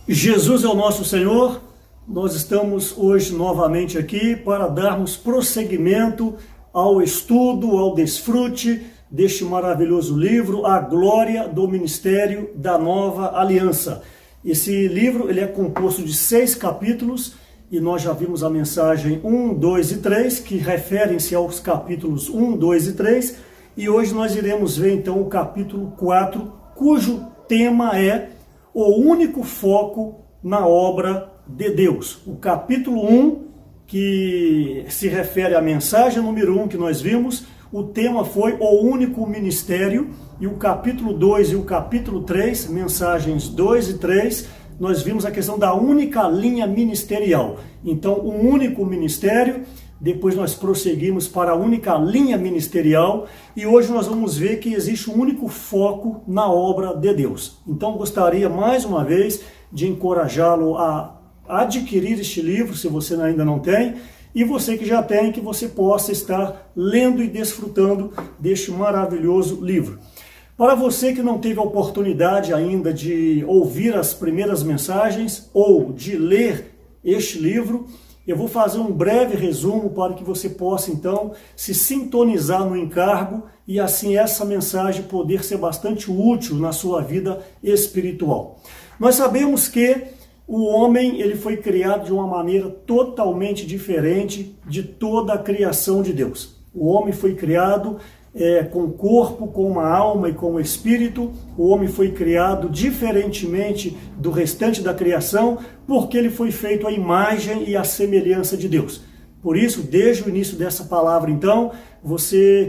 Jesus é o nosso Senhor. Nós estamos hoje novamente aqui para darmos prosseguimento ao estudo, ao desfrute deste maravilhoso livro, A Glória do Ministério da Nova Aliança. Esse livro ele é composto de 6 capítulos e nós já vimos a mensagem 1, 2 e 3, que referem-se aos capítulos 1, 2 e 3, e hoje nós iremos ver então o capítulo 4, cujo tema é o único foco na obra de Deus. O capítulo 1, que se refere à mensagem número 1 que nós vimos, o tema foi o único ministério, e o capítulo 2 e o capítulo 3, mensagens 2 e 3, nós vimos a questão da única linha ministerial. Então, um único ministério, depois nós prosseguimos para a única linha ministerial, e hoje nós vamos ver que existe um único foco na obra de Deus. Então, gostaria mais uma vez de encorajá-lo a adquirir este livro, se você ainda não tem, e você que já tem, que você possa estar lendo e desfrutando deste maravilhoso livro. Para você que não teve a oportunidade ainda de ouvir as primeiras mensagens ou de ler este livro, eu vou fazer um breve resumo para que você possa então se sintonizar no encargo e assim essa mensagem poder ser bastante útil na sua vida espiritual. Nós sabemos que o homem ele foi criado de uma maneira totalmente diferente de toda a criação de Deus. O homem foi criado com corpo, com uma alma e com um espírito. O homem foi criado diferentemente do restante da criação, porque ele foi feito à imagem e à semelhança de Deus. Por isso, desde o início dessa palavra, então,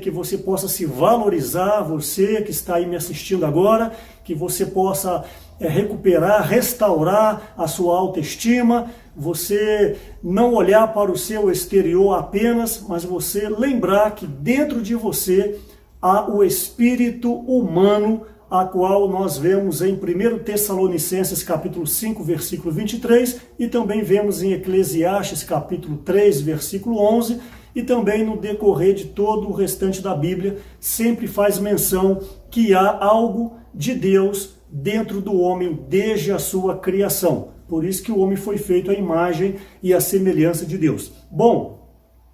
que você possa se valorizar, você que está aí me assistindo agora, que você possa recuperar, restaurar a sua autoestima, você não olhar para o seu exterior apenas, mas você lembrar que dentro de você há o espírito humano, a qual nós vemos em 1 Tessalonicenses capítulo 5, versículo 23, e também vemos em Eclesiastes capítulo 3, versículo 11, e também no decorrer de todo o restante da Bíblia, sempre faz menção que há algo de Deus dentro do homem desde a sua criação. Por isso que o homem foi feito à imagem e à semelhança de Deus. Bom,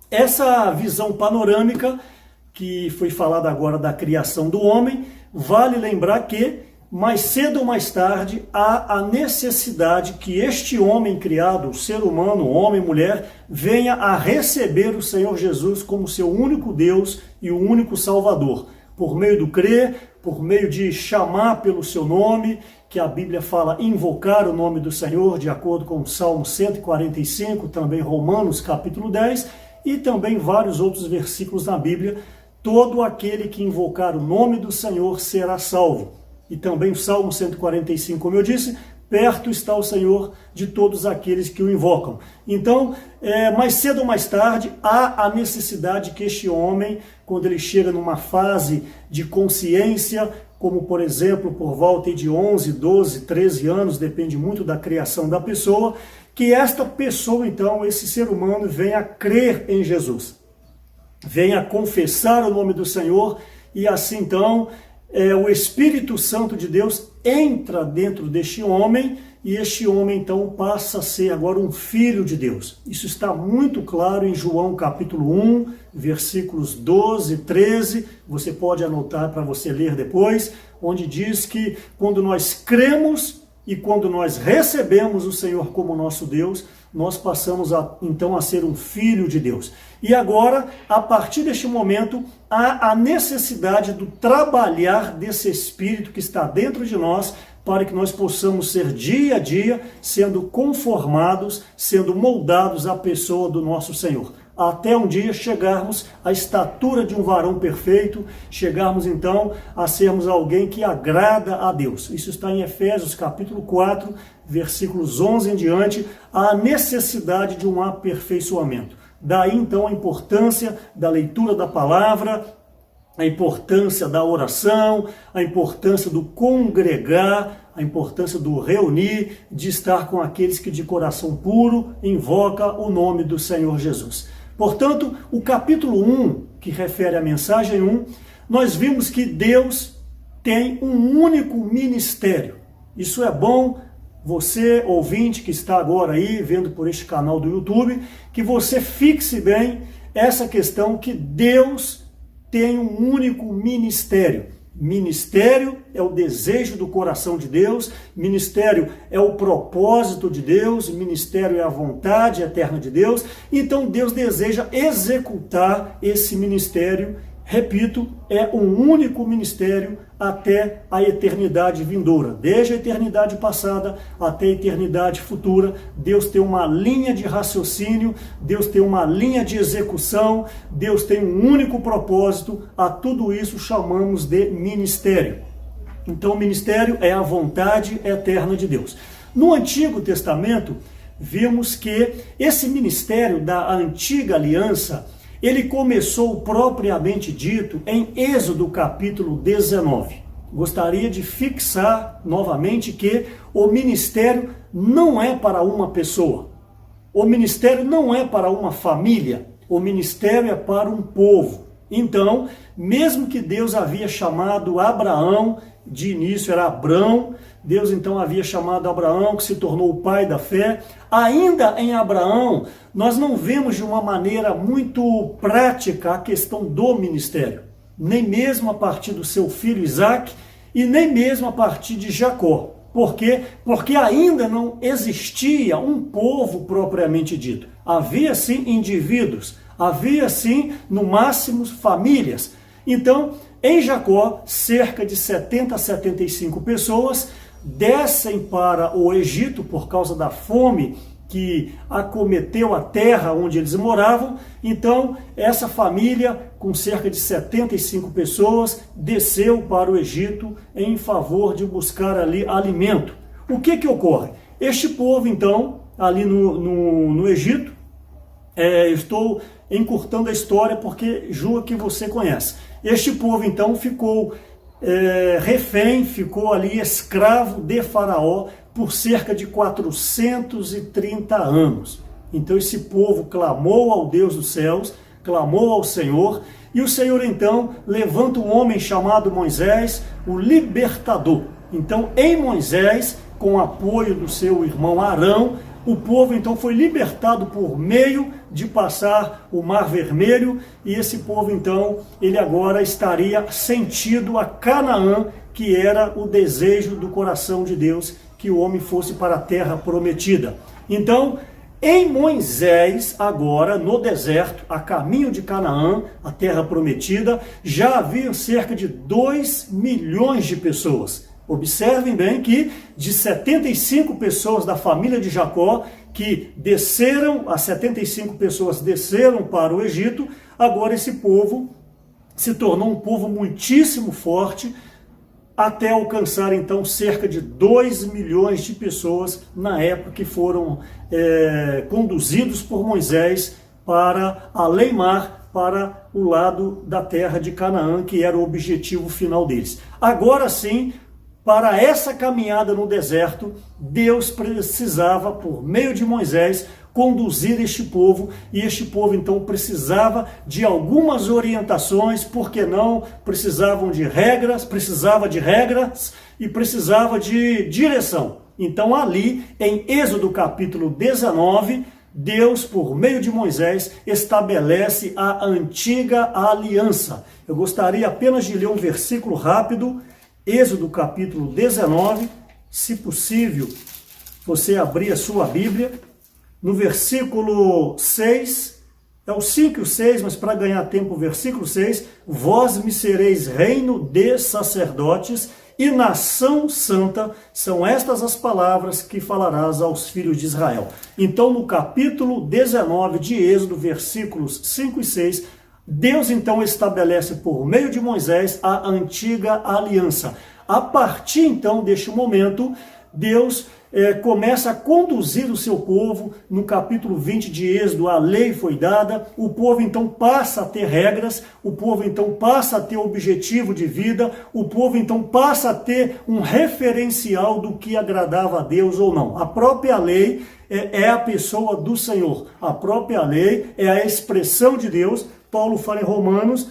essa visão panorâmica que foi falada agora da criação do homem, vale lembrar que mais cedo ou mais tarde há a necessidade que este homem criado, o ser humano, homem e mulher, venha a receber o Senhor Jesus como seu único Deus e o único Salvador, por meio do crer, por meio de chamar pelo seu nome, que a Bíblia fala invocar o nome do Senhor, de acordo com o Salmo 145, também Romanos capítulo 10, e também vários outros versículos na Bíblia. Todo aquele que invocar o nome do Senhor será salvo. E também o Salmo 145, como eu disse, perto está o Senhor de todos aqueles que o invocam. Então, mais cedo ou mais tarde, há a necessidade que este homem, quando ele chega numa fase de consciência, como por exemplo, por volta de 11, 12, 13 anos, depende muito da criação da pessoa, que esta pessoa, então, esse ser humano, venha a crer em Jesus. Venha a confessar o nome do Senhor e assim, então, o Espírito Santo de Deus entra dentro deste homem e este homem então passa a ser agora um filho de Deus. Isso está muito claro em João capítulo 1, versículos 12 e 13, você pode anotar para você ler depois, onde diz que quando nós cremos e quando nós recebemos o Senhor como nosso Deus, nós passamos então a ser um filho de Deus. E agora, a partir deste momento, há a necessidade do trabalhar desse Espírito que está dentro de nós, para que nós possamos ser dia a dia sendo conformados, sendo moldados à pessoa do nosso Senhor. Até um dia chegarmos à estatura de um varão perfeito, chegarmos então a sermos alguém que agrada a Deus. Isso está em Efésios capítulo 4, versículos 11 em diante, a necessidade de um aperfeiçoamento. Daí então a importância da leitura da palavra, a importância da oração, a importância do congregar, a importância do reunir, de estar com aqueles que de coração puro invoca o nome do Senhor Jesus. Portanto, o capítulo 1, que refere à mensagem 1, nós vimos que Deus tem um único ministério. Isso é bom você, ouvinte, que está agora aí vendo por este canal do YouTube, que você fixe bem essa questão que Deus tem um único ministério. Ministério é o desejo do coração de Deus, ministério é o propósito de Deus, ministério é a vontade eterna de Deus. Então Deus deseja executar esse ministério. Repito, é um único ministério até a eternidade vindoura. Desde a eternidade passada até a eternidade futura, Deus tem uma linha de raciocínio, Deus tem uma linha de execução, Deus tem um único propósito. A tudo isso chamamos de ministério. Então, o ministério é a vontade eterna de Deus. No Antigo Testamento, vimos que esse ministério da antiga aliança, ele começou propriamente dito em Êxodo capítulo 19. Gostaria de fixar novamente que o ministério não é para uma pessoa. O ministério não é para uma família. O ministério é para um povo. Então, mesmo que Deus havia chamado Abraão, de início era Abrão, Deus então havia chamado Abraão, que se tornou o pai da fé. Ainda em Abraão, nós não vemos de uma maneira muito prática a questão do ministério, nem mesmo a partir do seu filho Isaque e nem mesmo a partir de Jacó. Por quê? Porque ainda não existia um povo propriamente dito. Havia sim indivíduos, havia sim, no máximo, famílias. Então, em Jacó, cerca de 70 a 75 pessoas descem para o Egito por causa da fome que acometeu a terra onde eles moravam. Então, essa família, com cerca de 75 pessoas, desceu para o Egito em favor de buscar ali alimento. O que ocorre? Este povo, então, ali no Egito, estou encurtando a história porque julgo que você conhece. Este povo, então, ficou refém, ficou ali escravo de Faraó por cerca de 430 anos. Então esse povo clamou ao Deus dos céus, clamou ao Senhor, e o Senhor então levanta um homem chamado Moisés, o libertador. Então em Moisés, com o apoio do seu irmão Arão, o povo então foi libertado por meio de passar o Mar Vermelho, e esse povo então, ele agora estaria sentido a Canaã, que era o desejo do coração de Deus, que o homem fosse para a terra prometida. Então, em Moisés, agora no deserto, a caminho de Canaã, a terra prometida, já havia cerca de 2 milhões de pessoas. Observem bem que de 75 pessoas da família de Jacó, que desceram, as 75 pessoas desceram para o Egito, agora esse povo se tornou um povo muitíssimo forte, até alcançar então cerca de 2 milhões de pessoas na época que foram conduzidos por Moisés para além-mar, para o lado da terra de Canaã, que era o objetivo final deles. Agora sim, para essa caminhada no deserto, Deus precisava, por meio de Moisés, conduzir este povo, e este povo então precisava de algumas orientações, porque não precisavam de regras, precisava de regras e precisava de direção. Então ali, em Êxodo capítulo 19, Deus, por meio de Moisés, estabelece a antiga aliança. Eu gostaria apenas de ler um versículo rápido, Êxodo capítulo 19, se possível, você abrir a sua Bíblia, no versículo 6, é o 5 e o 6, mas para ganhar tempo, o versículo 6, vós me sereis reino de sacerdotes e nação santa, são estas as palavras que falarás aos filhos de Israel. Então, no capítulo 19 de Êxodo, versículos 5 e 6, Deus então estabelece por meio de Moisés a antiga aliança. A partir então deste momento, Deus começa a conduzir o seu povo. No capítulo 20 de Êxodo, a lei foi dada, o povo então passa a ter regras, o povo então passa a ter objetivo de vida, o povo então passa a ter um referencial do que agradava a Deus ou não. A própria lei é a pessoa do Senhor, a própria lei é a expressão de Deus. Paulo fala em Romanos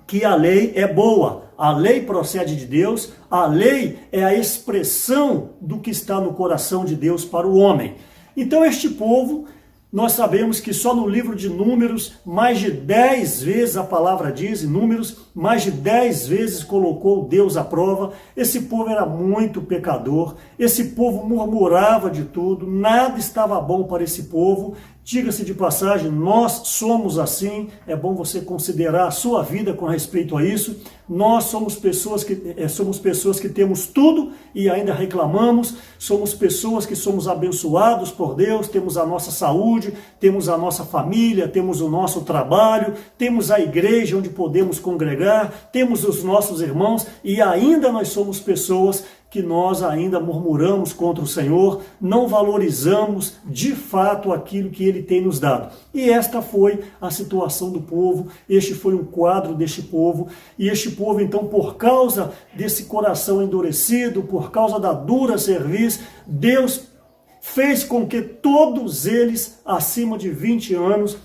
que a lei é boa, A lei procede de Deus, a lei é a expressão do que está no coração de Deus para o homem. Então este povo, nós sabemos que só no livro de Números, mais de 10 vezes a palavra diz, em Números, mais de 10 vezes colocou Deus à prova. Esse povo era muito pecador, esse povo murmurava de tudo, nada estava bom para esse povo. Diga-se de passagem, nós somos assim, é bom você considerar a sua vida com respeito a isso. Nós somos pessoas que temos tudo e ainda reclamamos, somos pessoas que somos abençoados por Deus, temos a nossa saúde, temos a nossa família, temos o nosso trabalho, temos a igreja onde podemos congregar, temos os nossos irmãos e ainda nós somos pessoas que nós ainda murmuramos contra o Senhor, não valorizamos de fato aquilo que Ele tem nos dado. E esta foi a situação do povo, este foi um quadro deste povo, e este povo então, por causa desse coração endurecido, por causa da dura cerviz, Deus fez com que todos eles, acima de 20 anos,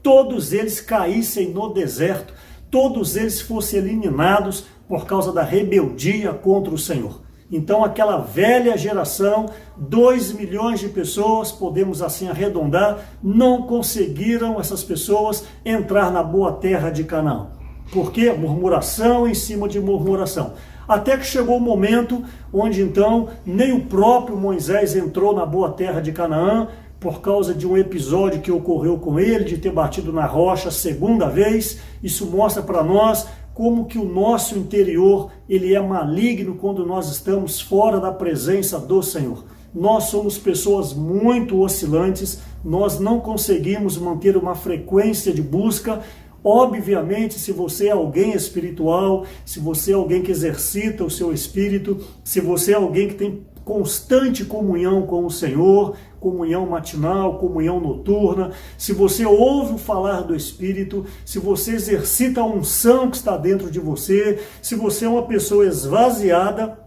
todos eles caíssem no deserto, todos eles fossem eliminados por causa da rebeldia contra o Senhor. Então aquela velha geração, 2 milhões de pessoas, podemos assim arredondar, não conseguiram essas pessoas entrar na boa terra de Canaã. Por quê? Murmuração em cima de murmuração. Até que chegou o momento onde então nem o próprio Moisés entrou na boa terra de Canaã, por causa de um episódio que ocorreu com ele, de ter batido na rocha segunda vez. Isso mostra para nós como que o nosso interior ele é maligno quando nós estamos fora da presença do Senhor. Nós somos pessoas muito oscilantes, nós não conseguimos manter uma frequência de busca. Obviamente, se você é alguém espiritual, se você é alguém que exercita o seu espírito, se você é alguém que tem constante comunhão com o Senhor, comunhão matinal, comunhão noturna, se você ouve falar do Espírito, se você exercita a unção que está dentro de você, se você é uma pessoa esvaziada,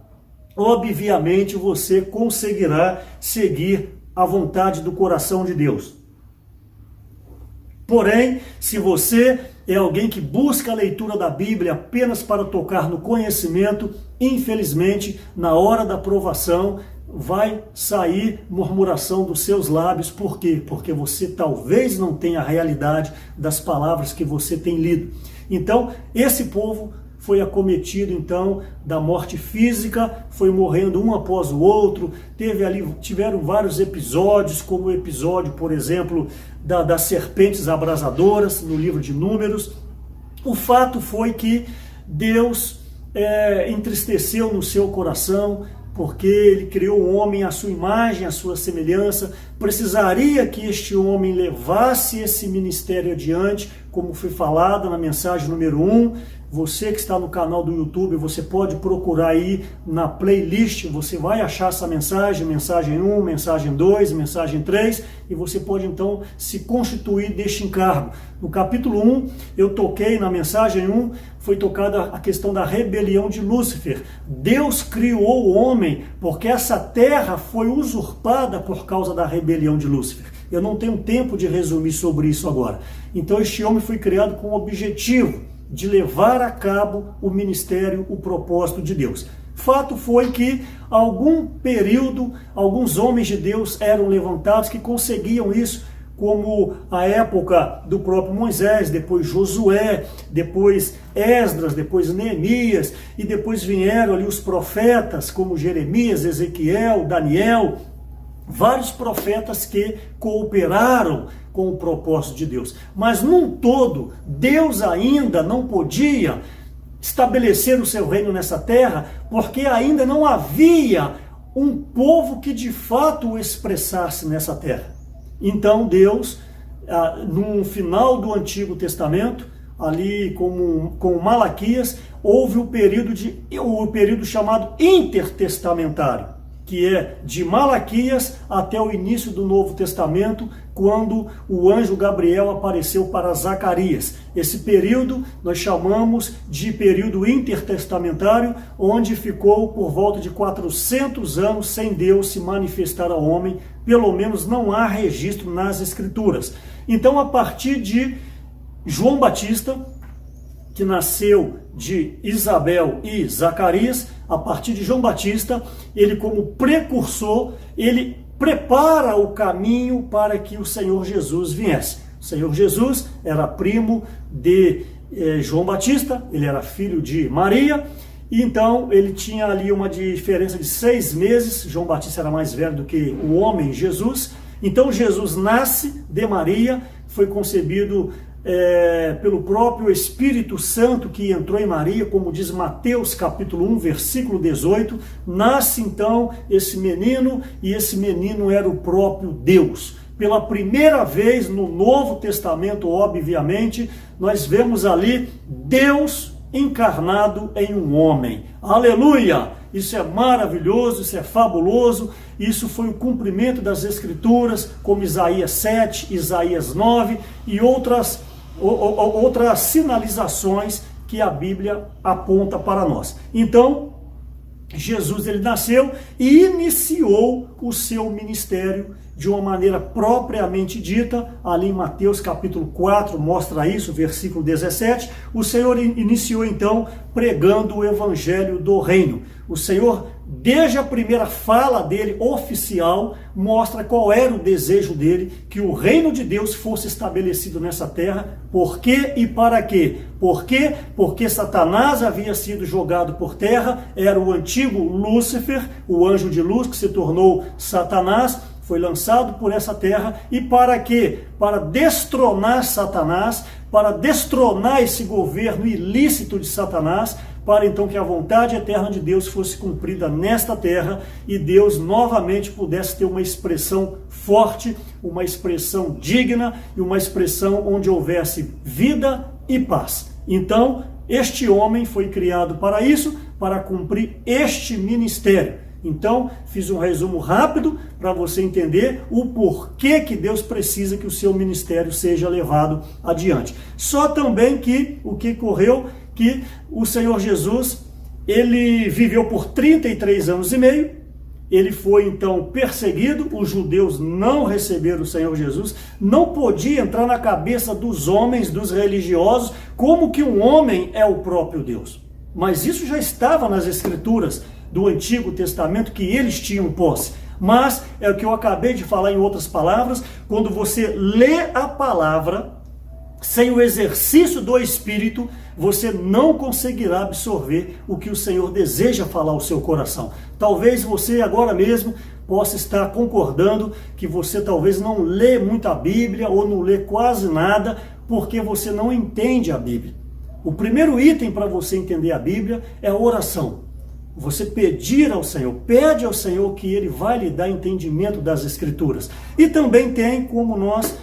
obviamente você conseguirá seguir a vontade do coração de Deus. Porém, se você é alguém que busca a leitura da Bíblia apenas para tocar no conhecimento, infelizmente, na hora da provação, vai sair murmuração dos seus lábios. Por quê? Porque você talvez não tenha a realidade das palavras que você tem lido. Então, esse povo foi acometido então da morte física, foi morrendo um após o outro, tiveram vários episódios, como o episódio, por exemplo, das serpentes abrasadoras, no livro de Números. O fato foi que Deus entristeceu no seu coração, porque Ele criou o homem à sua imagem, à sua semelhança, precisaria que este homem levasse esse ministério adiante, como foi falado na mensagem número 1, você que está no canal do YouTube, você pode procurar aí na playlist, você vai achar essa mensagem, mensagem 1, mensagem 2, mensagem 3, e você pode então se constituir deste encargo. No capítulo 1, eu toquei na mensagem 1, foi tocada a questão da rebelião de Lúcifer. Deus criou o homem porque essa terra foi usurpada por causa da rebelião de Lúcifer. Eu não tenho tempo de resumir sobre isso agora. Então este homem foi criado com o objetivo de levar a cabo o ministério, o propósito de Deus. Fato foi que, algum período, alguns homens de Deus eram levantados que conseguiam isso, como a época do próprio Moisés, depois Josué, depois Esdras, depois Neemias, e depois vieram ali os profetas, como Jeremias, Ezequiel, Daniel, vários profetas que cooperaram com o propósito de Deus. Mas num todo, Deus ainda não podia estabelecer o seu reino nessa terra, porque ainda não havia um povo que de fato o expressasse nessa terra. Então Deus, no final do Antigo Testamento, ali com Malaquias, houve o período chamado intertestamentário, que é de Malaquias até o início do Novo Testamento, quando o anjo Gabriel apareceu para Zacarias. Esse período nós chamamos de período intertestamentário, onde ficou por volta de 400 anos sem Deus se manifestar ao homem, pelo menos não há registro nas Escrituras. Então, a partir de João Batista, que nasceu de Isabel e Zacarias, a partir de João Batista, ele como precursor, ele prepara o caminho para que o Senhor Jesus viesse. O Senhor Jesus era primo de João Batista, ele era filho de Maria, e então ele tinha ali uma diferença de 6 meses, João Batista era mais velho do que o homem Jesus. Então Jesus nasce de Maria, foi concebido pelo próprio Espírito Santo que entrou em Maria, como diz Mateus capítulo 1, versículo 18, nasce então esse menino, e esse menino era o próprio Deus. Pela primeira vez no Novo Testamento, obviamente, nós vemos ali Deus encarnado em um homem. Aleluia! Isso é maravilhoso, isso é fabuloso, isso foi o cumprimento das Escrituras, como Isaías 7, Isaías 9 e outras sinalizações que a Bíblia aponta para nós. Então, Jesus ele nasceu e iniciou o seu ministério de uma maneira propriamente dita, ali em Mateus capítulo 4, mostra isso, versículo 17, o Senhor iniciou então pregando o evangelho do reino. O Senhor, desde a primeira fala dele oficial, mostra qual era o desejo dele, que o reino de Deus fosse estabelecido nessa terra. Por quê e para quê? Por quê? Porque Satanás havia sido jogado por terra, era o antigo Lúcifer, o anjo de luz que se tornou Satanás, foi lançado por essa terra. E para quê? Para destronar Satanás, para destronar esse governo ilícito de Satanás, para então que a vontade eterna de Deus fosse cumprida nesta terra e Deus novamente pudesse ter uma expressão forte, uma expressão digna e uma expressão onde houvesse vida e paz. Então, este homem foi criado para isso, para cumprir este ministério. Então, fiz um resumo rápido para você entender o porquê que Deus precisa que o seu ministério seja levado adiante. Só também que o que ocorreu, que o Senhor Jesus, ele viveu por 33 anos e meio, ele foi então perseguido, os judeus não receberam o Senhor Jesus, não podia entrar na cabeça dos homens, dos religiosos, como que um homem é o próprio Deus. Mas isso já estava nas Escrituras do Antigo Testamento, que eles tinham posse. Mas é o que eu acabei de falar em outras palavras, quando você lê a palavra sem o exercício do Espírito, você não conseguirá absorver o que o Senhor deseja falar ao seu coração. Talvez você agora mesmo possa estar concordando que você talvez não lê muito a Bíblia ou não lê quase nada porque você não entende a Bíblia. O primeiro item para você entender a Bíblia é a oração. Você pedir ao Senhor, pede ao Senhor que Ele vai lhe dar entendimento das Escrituras. E também tem, como nós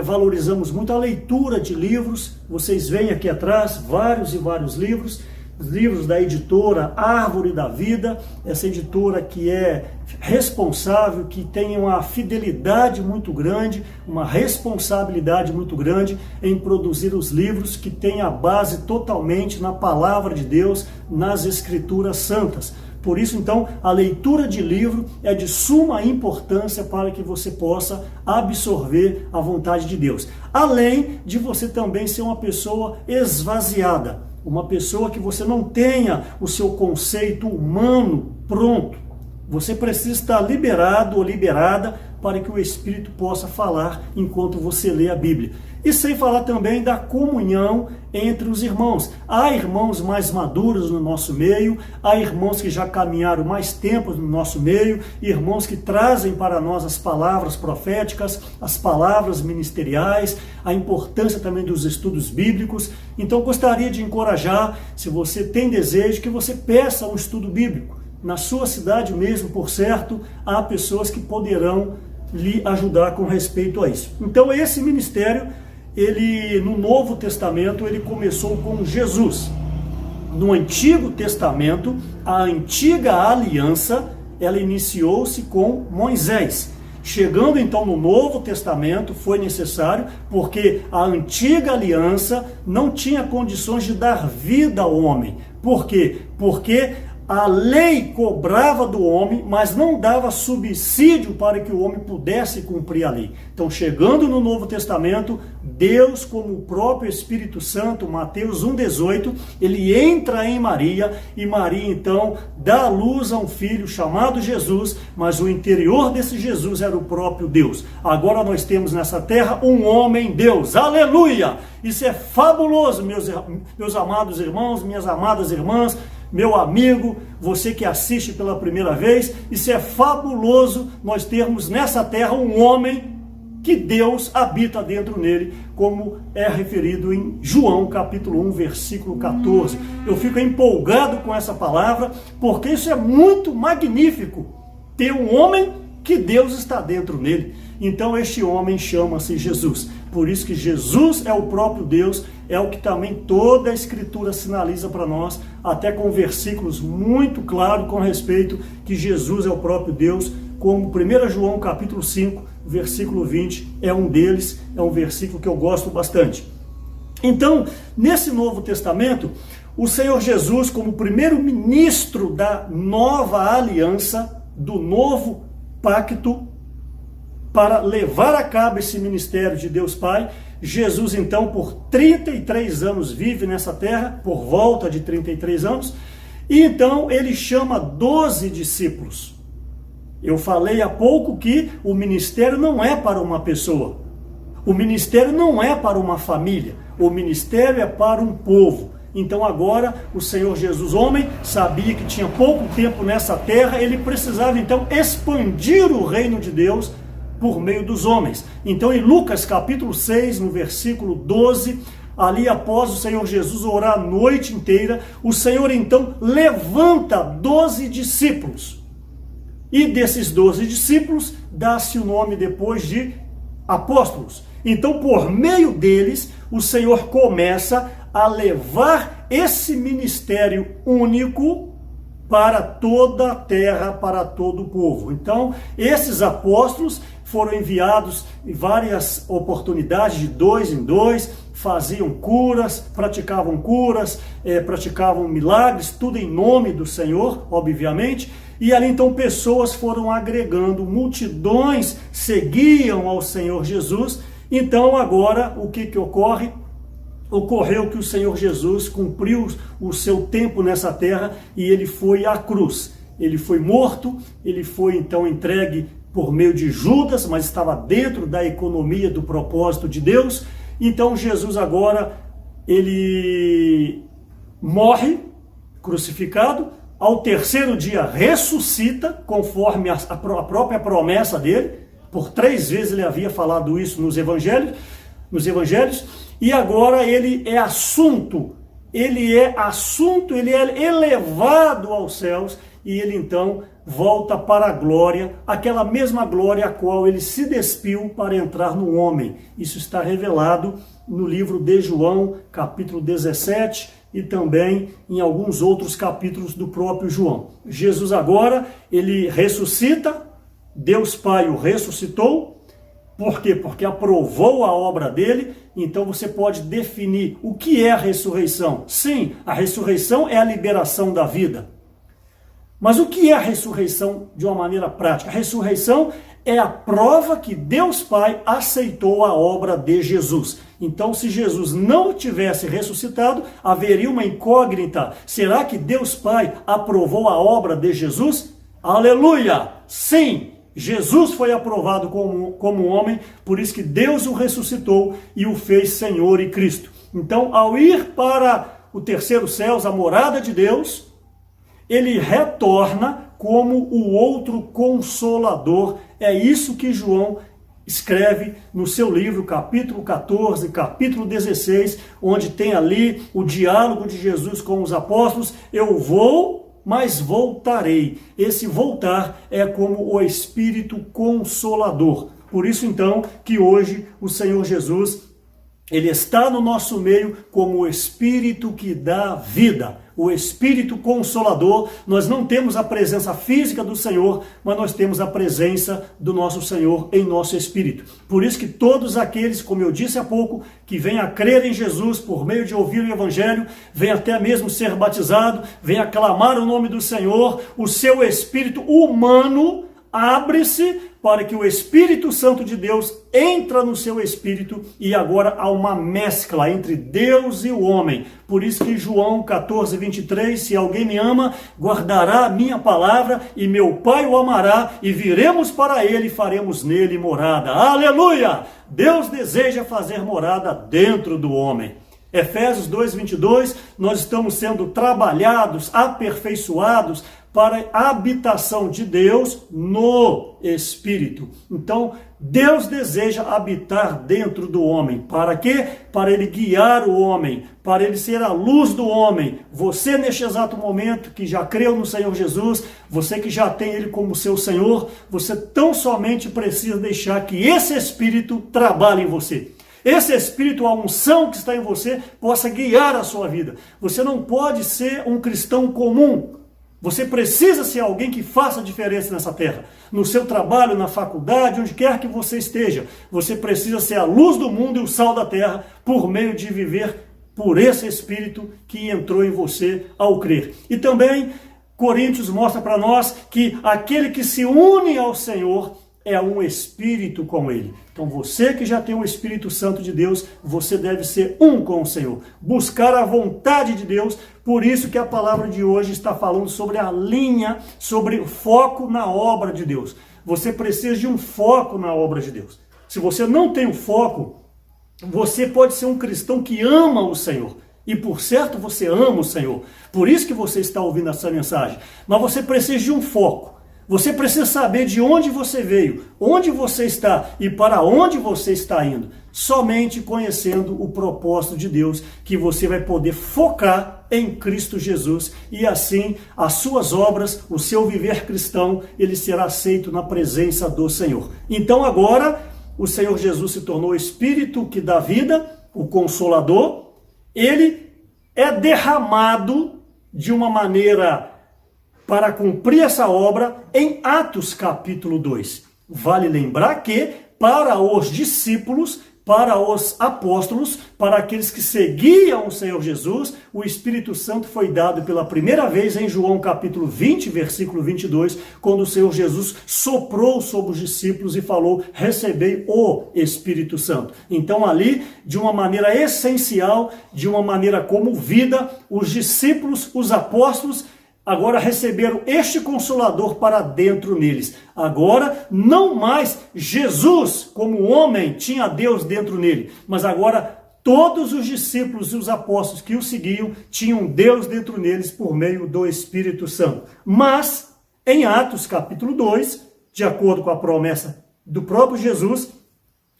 valorizamos muito, a leitura de livros. Vocês veem aqui atrás vários e vários livros, os livros da editora Árvore da Vida, essa editora que é responsável, que tem uma fidelidade muito grande, uma responsabilidade muito grande em produzir os livros que têm a base totalmente na palavra de Deus, nas Escrituras Santas. Por isso, então, a leitura de livro é de suma importância para que você possa absorver a vontade de Deus. Além de você também ser uma pessoa esvaziada, uma pessoa que você não tenha o seu conceito humano pronto. Você precisa estar liberado ou liberada para que o Espírito possa falar enquanto você lê a Bíblia. E sem falar também da comunhão entre os irmãos. Há irmãos mais maduros no nosso meio, há irmãos que já caminharam mais tempo no nosso meio, irmãos que trazem para nós as palavras proféticas, as palavras ministeriais, a importância também dos estudos bíblicos. Então gostaria de encorajar, se você tem desejo, que você peça um estudo bíblico. Na sua cidade mesmo, por certo, há pessoas que poderão lhe ajudar com respeito a isso. Então esse ministério, ele no Novo Testamento, ele começou com Jesus. No Antigo Testamento, a antiga aliança, ela iniciou-se com Moisés. Chegando então no Novo Testamento, foi necessário, porque a antiga aliança não tinha condições de dar vida ao homem. Por quê? Porque A lei cobrava do homem, mas não dava subsídio para que o homem pudesse cumprir a lei. Então, chegando no Novo Testamento, Deus, como o próprio Espírito Santo, Mateus 1,18, ele entra em Maria, e Maria então dá à luz a um filho chamado Jesus, mas o interior desse Jesus era o próprio Deus. Agora nós temos nessa terra um homem Deus, aleluia! Isso é fabuloso, meus amados irmãos, minhas amadas irmãs, meu amigo, você que assiste pela primeira vez, isso é fabuloso nós termos nessa terra um homem que Deus habita dentro nele, como é referido em João capítulo 1, versículo 14. Eu fico empolgado com essa palavra, porque isso é muito magnífico, ter um homem que Deus está dentro nele. Então este homem chama-se Jesus. Por isso que Jesus é o próprio Deus, é o que também toda a Escritura sinaliza para nós, até com versículos muito claros com respeito que Jesus é o próprio Deus, como 1 João capítulo 5, versículo 20, é um deles, é um versículo que eu gosto bastante. Então, nesse Novo Testamento, o Senhor Jesus, como primeiro ministro da nova aliança, do novo pacto, para levar a cabo esse ministério de Deus Pai, Jesus então por 33 anos vive nessa terra, por volta de 33 anos, e então ele chama 12 discípulos. Eu falei há pouco que o ministério não é para uma pessoa, o ministério não é para uma família, o ministério é para um povo. Então agora o Senhor Jesus, homem, sabia que tinha pouco tempo nessa terra, ele precisava então expandir o reino de Deus por meio dos homens. Então em Lucas capítulo 6, no versículo 12, ali após o Senhor Jesus orar a noite inteira, o Senhor então levanta 12 discípulos. E desses 12 discípulos, dá-se o nome depois de apóstolos. Então por meio deles, o Senhor começa a levar esse ministério único para toda a terra, para todo o povo. Então, esses apóstolos foram enviados em várias oportunidades, de 2 em 2, faziam curas, praticavam milagres, tudo em nome do Senhor, obviamente. E ali então pessoas foram agregando, multidões seguiam ao Senhor Jesus. Então agora o que ocorre? Ocorreu que o Senhor Jesus cumpriu o seu tempo nessa terra e ele foi à cruz. Ele foi morto, ele foi então entregue por meio de Judas, mas estava dentro da economia do propósito de Deus. Então Jesus agora, ele morre crucificado, ao terceiro dia ressuscita, conforme a própria promessa dele. Por 3 vezes ele havia falado isso nos evangelhos, e agora ele é assunto, ele é elevado aos céus, e ele então volta para a glória, aquela mesma glória a qual ele se despiu para entrar no homem. Isso está revelado no livro de João, capítulo 17, e também em alguns outros capítulos do próprio João. Jesus agora, ele ressuscita, Deus Pai o ressuscitou. Por quê? Porque aprovou a obra dele. Então você pode definir o que é a ressurreição. Sim, a ressurreição é a liberação da vida. Mas o que é a ressurreição de uma maneira prática? A ressurreição é a prova que Deus Pai aceitou a obra de Jesus. Então, se Jesus não tivesse ressuscitado, haveria uma incógnita. Será que Deus Pai aprovou a obra de Jesus? Aleluia! Sim! Jesus foi aprovado como homem, por isso que Deus o ressuscitou e o fez Senhor e Cristo. Então, ao ir para o terceiro céu, a morada de Deus, ele retorna como o outro Consolador. É isso que João escreve no seu livro, capítulo 14, capítulo 16, onde tem ali o diálogo de Jesus com os apóstolos. Eu vou, mas voltarei. Esse voltar é como o Espírito Consolador. Por isso então que hoje o Senhor Jesus, ele está no nosso meio como o Espírito que dá vida. o Espírito Consolador. Nós não temos a presença física do Senhor, mas nós temos a presença do nosso Senhor em nosso espírito. Por isso que todos aqueles, como eu disse há pouco, que vêm a crer em Jesus por meio de ouvir o Evangelho, vêm até mesmo ser batizado, vêm aclamar o nome do Senhor, o seu espírito humano abre-se para que o Espírito Santo de Deus entra no seu espírito e agora há uma mescla entre Deus e o homem. Por isso que João 14, 23, se alguém me ama, guardará a minha palavra e meu Pai o amará e viremos para ele e faremos nele morada. Aleluia! Deus deseja fazer morada dentro do homem. Efésios 2, 22, nós estamos sendo trabalhados, aperfeiçoados para a habitação de Deus no Espírito. Então, Deus deseja habitar dentro do homem. Para quê? Para ele guiar o homem, para ele ser a luz do homem. Você, neste exato momento, que já creu no Senhor Jesus, você que já tem ele como seu Senhor, você tão somente precisa deixar que esse Espírito trabalhe em você. Esse Espírito, a unção que está em você, possa guiar a sua vida. Você não pode ser um cristão comum. Você precisa ser alguém que faça diferença nessa terra. No seu trabalho, na faculdade, onde quer que você esteja. Você precisa ser a luz do mundo e o sal da terra por meio de viver por esse Espírito que entrou em você ao crer. E também, Coríntios mostra para nós que aquele que se une ao Senhor é um espírito com ele. Então você que já tem o Espírito Santo de Deus, você deve ser um com o Senhor. Buscar a vontade de Deus. Por isso que a palavra de hoje está falando sobre a linha, sobre o foco na obra de Deus. Você precisa de um foco na obra de Deus. Se você não tem um foco, você pode ser um cristão que ama o Senhor. E por certo você ama o Senhor. Por isso que você está ouvindo essa mensagem. Mas você precisa de um foco. Você precisa saber de onde você veio, onde você está e para onde você está indo. Somente conhecendo o propósito de Deus que você vai poder focar em Cristo Jesus e assim as suas obras, o seu viver cristão, ele será aceito na presença do Senhor. Então agora o Senhor Jesus se tornou o Espírito que dá vida, o Consolador. Ele é derramado de uma maneira para cumprir essa obra em Atos capítulo 2. Vale lembrar que para os discípulos, para os apóstolos, para aqueles que seguiam o Senhor Jesus, o Espírito Santo foi dado pela primeira vez em João capítulo 20, versículo 22, quando o Senhor Jesus soprou sobre os discípulos e falou, recebei o Espírito Santo. Então ali, de uma maneira essencial, de uma maneira como vida, os discípulos, os apóstolos, agora receberam este Consolador para dentro neles. Agora, não mais Jesus, como homem, tinha Deus dentro nele. Mas agora, todos os discípulos e os apóstolos que o seguiam, tinham Deus dentro neles por meio do Espírito Santo. Mas, em Atos capítulo 2, de acordo com a promessa do próprio Jesus,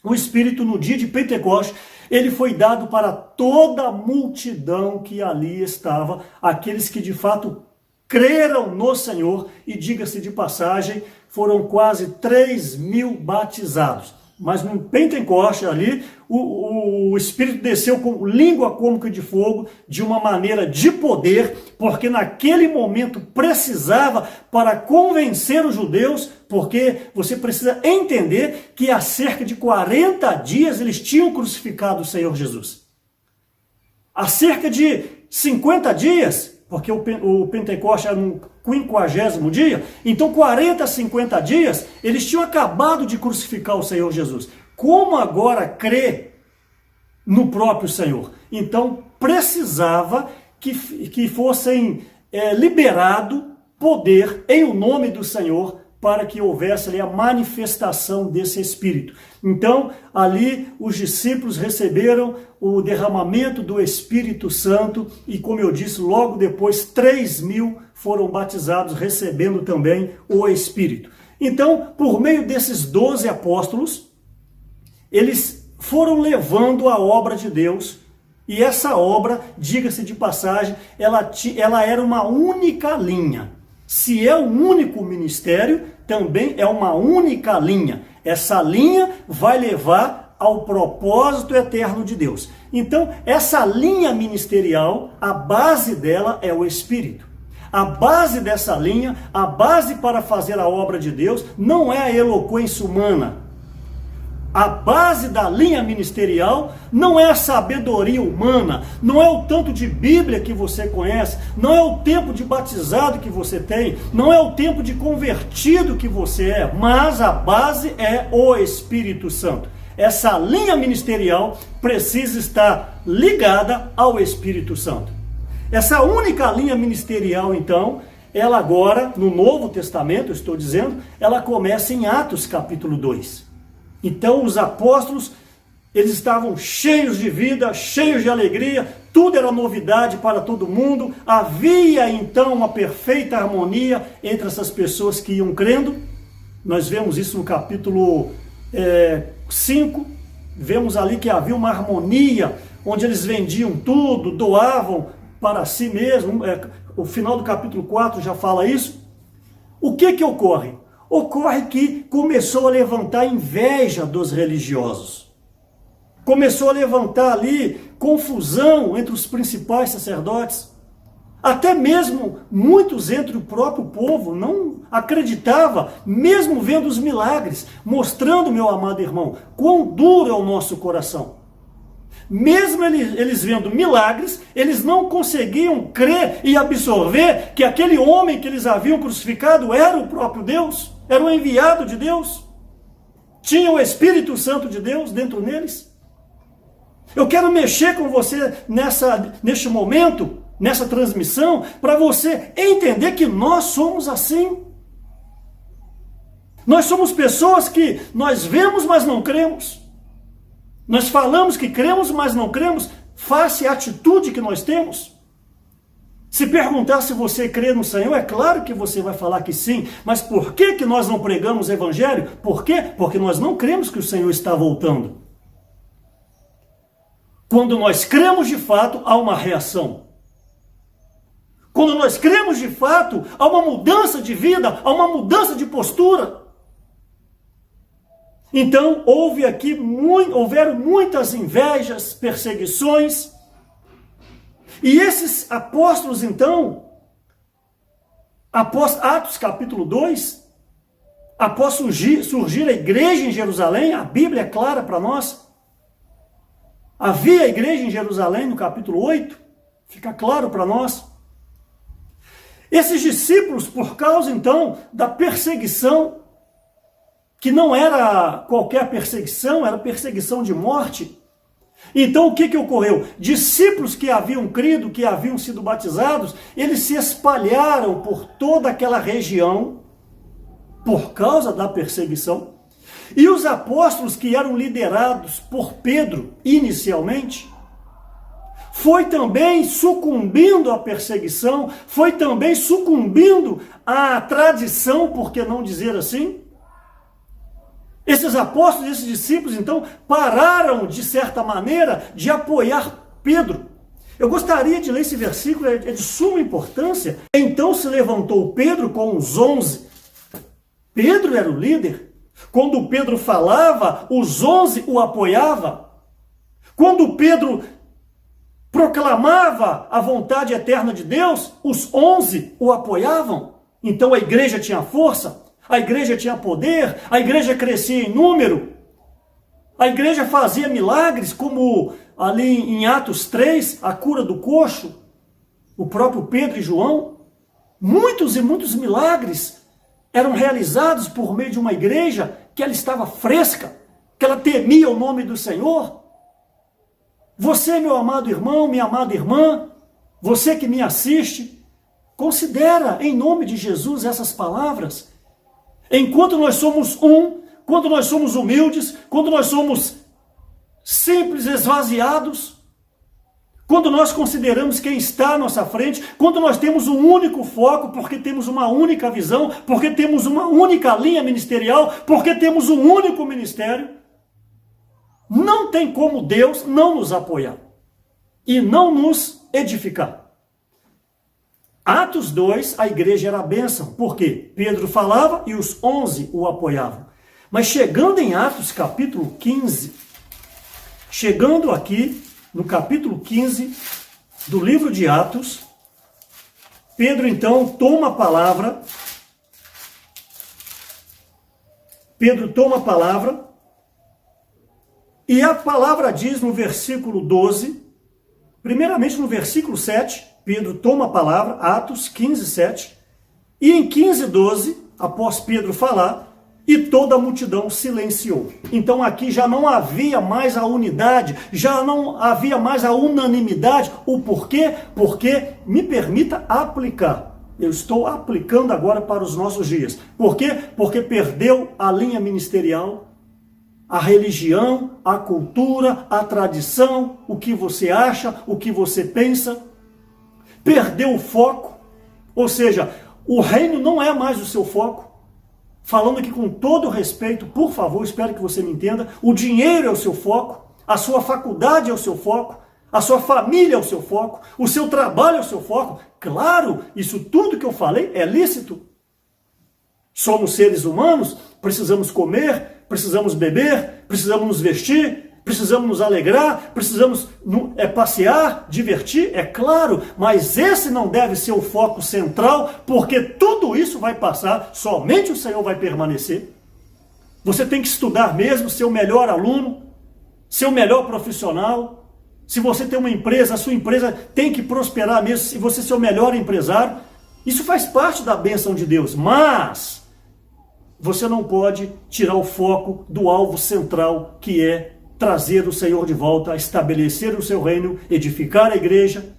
o Espírito no dia de Pentecostes, ele foi dado para toda a multidão que ali estava, aqueles que de fato creram no Senhor, e diga-se de passagem, foram quase 3.000 batizados. Mas no Pentecoste ali, o Espírito desceu com língua como de fogo, de uma maneira de poder, porque naquele momento precisava para convencer os judeus, porque você precisa entender que há cerca de 40 dias eles tinham crucificado o Senhor Jesus. Há cerca de 50 dias, porque o Pentecoste era no 50º dia, então 40, 50 dias, eles tinham acabado de crucificar o Senhor Jesus. Como agora crer no próprio Senhor? Então precisava que fossem liberado poder em o nome do Senhor, para que houvesse ali a manifestação desse Espírito. Então, ali os discípulos receberam o derramamento do Espírito Santo e, como eu disse, logo depois 3.000 foram batizados, recebendo também o Espírito. Então, por meio desses 12 apóstolos, eles foram levando a obra de Deus. E essa obra, diga-se de passagem, ela era uma única linha. Se é um único ministério, também é uma única linha. Essa linha vai levar ao propósito eterno de Deus. Então, essa linha ministerial, a base dela é o Espírito. A base dessa linha, a base para fazer a obra de Deus, não é a eloquência humana. A base da linha ministerial não é a sabedoria humana, não é o tanto de Bíblia que você conhece, não é o tempo de batizado que você tem, não é o tempo de convertido que você é, mas a base é o Espírito Santo. Essa linha ministerial precisa estar ligada ao Espírito Santo. Essa única linha ministerial, então, ela agora, no Novo Testamento, eu estou dizendo, ela começa em Atos capítulo 2. Então os apóstolos, eles estavam cheios de vida, cheios de alegria, tudo era novidade para todo mundo, havia então uma perfeita harmonia entre essas pessoas que iam crendo. Nós vemos isso no capítulo 5, vemos ali que havia uma harmonia, onde eles vendiam tudo, doavam para si mesmo. O final do capítulo 4 já fala isso. O que ocorre? Ocorre que começou a levantar inveja dos religiosos. Começou a levantar ali confusão entre os principais sacerdotes. Até mesmo muitos entre o próprio povo não acreditavam, mesmo vendo os milagres, mostrando, meu amado irmão, quão duro é o nosso coração. Mesmo eles vendo milagres, eles não conseguiam crer e absorver que aquele homem que eles haviam crucificado era o próprio Deus, era o enviado de Deus, tinha o Espírito Santo de Deus dentro deles. Eu quero mexer com você neste momento, nessa transmissão, para você entender que nós somos assim. Nós somos pessoas que nós vemos, mas não cremos. Nós falamos que cremos, mas não cremos, face à atitude que nós temos. Se perguntar se você crê no Senhor, é claro que você vai falar que sim, mas por que nós não pregamos o Evangelho? Por quê? Porque nós não cremos que o Senhor está voltando. Quando nós cremos de fato, há uma reação. Quando nós cremos de fato, há uma mudança de vida, há uma mudança de postura. Então, houveram muitas invejas, perseguições, e esses apóstolos, então, após Atos capítulo 2, após surgir a igreja em Jerusalém, a Bíblia é clara para nós, havia a igreja em Jerusalém no capítulo 8, fica claro para nós. Esses discípulos, por causa então da perseguição, que não era qualquer perseguição, era perseguição de morte. Então o que ocorreu? Discípulos que haviam crido, que haviam sido batizados, eles se espalharam por toda aquela região, por causa da perseguição. E os apóstolos que eram liderados por Pedro, inicialmente, foi também sucumbindo à perseguição, foi também sucumbindo à tradição, por que não dizer assim? Esses apóstolos, esses discípulos, então, pararam, de certa maneira, de apoiar Pedro. Eu gostaria de ler esse versículo, é de suma importância. Então se levantou Pedro com os 11. Pedro era o líder. Quando Pedro falava, os 11 o apoiavam. Quando Pedro proclamava a vontade eterna de Deus, os 11 o apoiavam. Então a igreja tinha força. A igreja tinha poder, a igreja crescia em número, a igreja fazia milagres, como ali em Atos 3, a cura do coxo, o próprio Pedro e João. Muitos e muitos milagres eram realizados por meio de uma igreja que ela estava fresca, que ela temia o nome do Senhor. Você, meu amado irmão, minha amada irmã, você que me assiste, considera em nome de Jesus essas palavras. Enquanto nós somos quando nós somos humildes, quando nós somos simples, esvaziados, quando nós consideramos quem está à nossa frente, quando nós temos um único foco, porque temos uma única visão, porque temos uma única linha ministerial, porque temos um único ministério, não tem como Deus não nos apoiar e não nos edificar. Atos 2, a igreja era a bênção. Por quê? Pedro falava e os 11 o apoiavam. Mas chegando em Atos capítulo 15, Chegando aqui no capítulo 15 do livro de Atos, Pedro então toma a palavra. E a palavra diz no versículo 12, primeiramente no versículo 7, Pedro toma a palavra, Atos 15, 7, e em 15, 12, após Pedro falar, e toda a multidão silenciou. Então aqui já não havia mais a unidade, já não havia mais a unanimidade. O porquê? Porque, me permita aplicar. Eu estou aplicando agora para os nossos dias. Por quê? Porque perdeu a linha ministerial, a religião, a cultura, a tradição, o que você acha, o que você pensa. Perdeu o foco, ou seja, o reino não é mais o seu foco. Falando aqui com todo respeito, por favor, espero que você me entenda, o dinheiro é o seu foco, a sua faculdade é o seu foco, a sua família é o seu foco, o seu trabalho é o seu foco. Claro, isso tudo que eu falei é lícito. Somos seres humanos, precisamos comer, precisamos beber, precisamos nos vestir, precisamos nos alegrar, precisamos passear, divertir, é claro, mas esse não deve ser o foco central, porque tudo isso vai passar, somente o Senhor vai permanecer. Você tem que estudar mesmo, ser o melhor aluno, ser o melhor profissional. Se você tem uma empresa, a sua empresa tem que prosperar mesmo, se você ser o melhor empresário. Isso faz parte da bênção de Deus, mas você não pode tirar o foco do alvo central, que é trazer o Senhor de volta, estabelecer o seu reino, edificar a igreja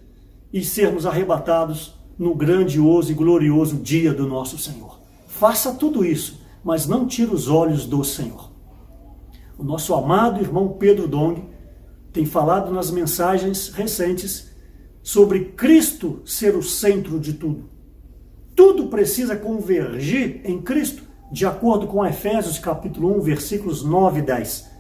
e sermos arrebatados no grandioso e glorioso dia do nosso Senhor. Faça tudo isso, mas não tire os olhos do Senhor. O nosso amado irmão Pedro Dong tem falado nas mensagens recentes sobre Cristo ser o centro de tudo. Tudo precisa convergir em Cristo, de acordo com Efésios capítulo 1, versículos 9 e 10.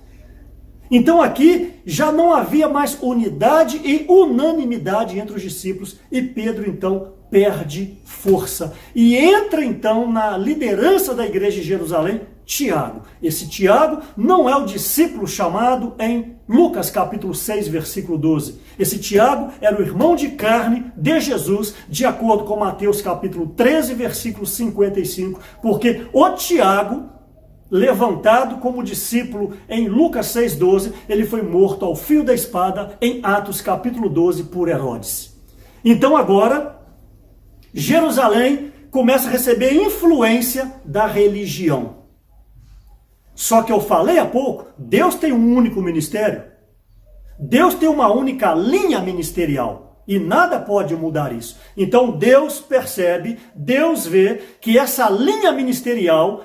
Então aqui já não havia mais unidade e unanimidade entre os discípulos, e Pedro então perde força. E entra então na liderança da igreja de Jerusalém, Tiago. Esse Tiago não é o discípulo chamado em Lucas capítulo 6, versículo 12. Esse Tiago era o irmão de carne de Jesus, de acordo com Mateus capítulo 13, versículo 55, porque o Tiago, levantado como discípulo em Lucas 6,12, ele foi morto ao fio da espada em Atos capítulo 12 por Herodes. Então agora, Jerusalém começa a receber influência da religião. Só que eu falei há pouco, Deus tem um único ministério. Deus tem uma única linha ministerial. E nada pode mudar isso. Então Deus percebe, Deus vê que essa linha ministerial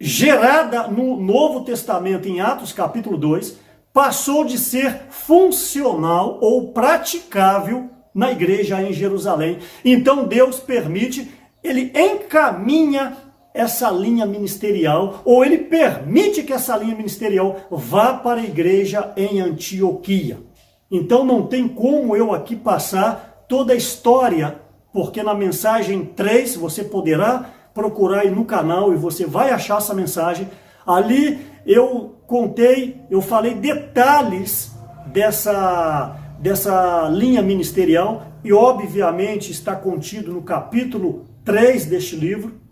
gerada no Novo Testamento, em Atos capítulo 2, passou de ser funcional ou praticável na igreja em Jerusalém. Então Deus permite, ele encaminha essa linha ministerial, ou ele permite que essa linha ministerial vá para a igreja em Antioquia. Então não tem como eu aqui passar toda a história, porque na mensagem 3 você poderá procurar aí no canal e você vai achar essa mensagem. Ali eu falei detalhes dessa linha ministerial, e obviamente está contido no capítulo 3 deste livro.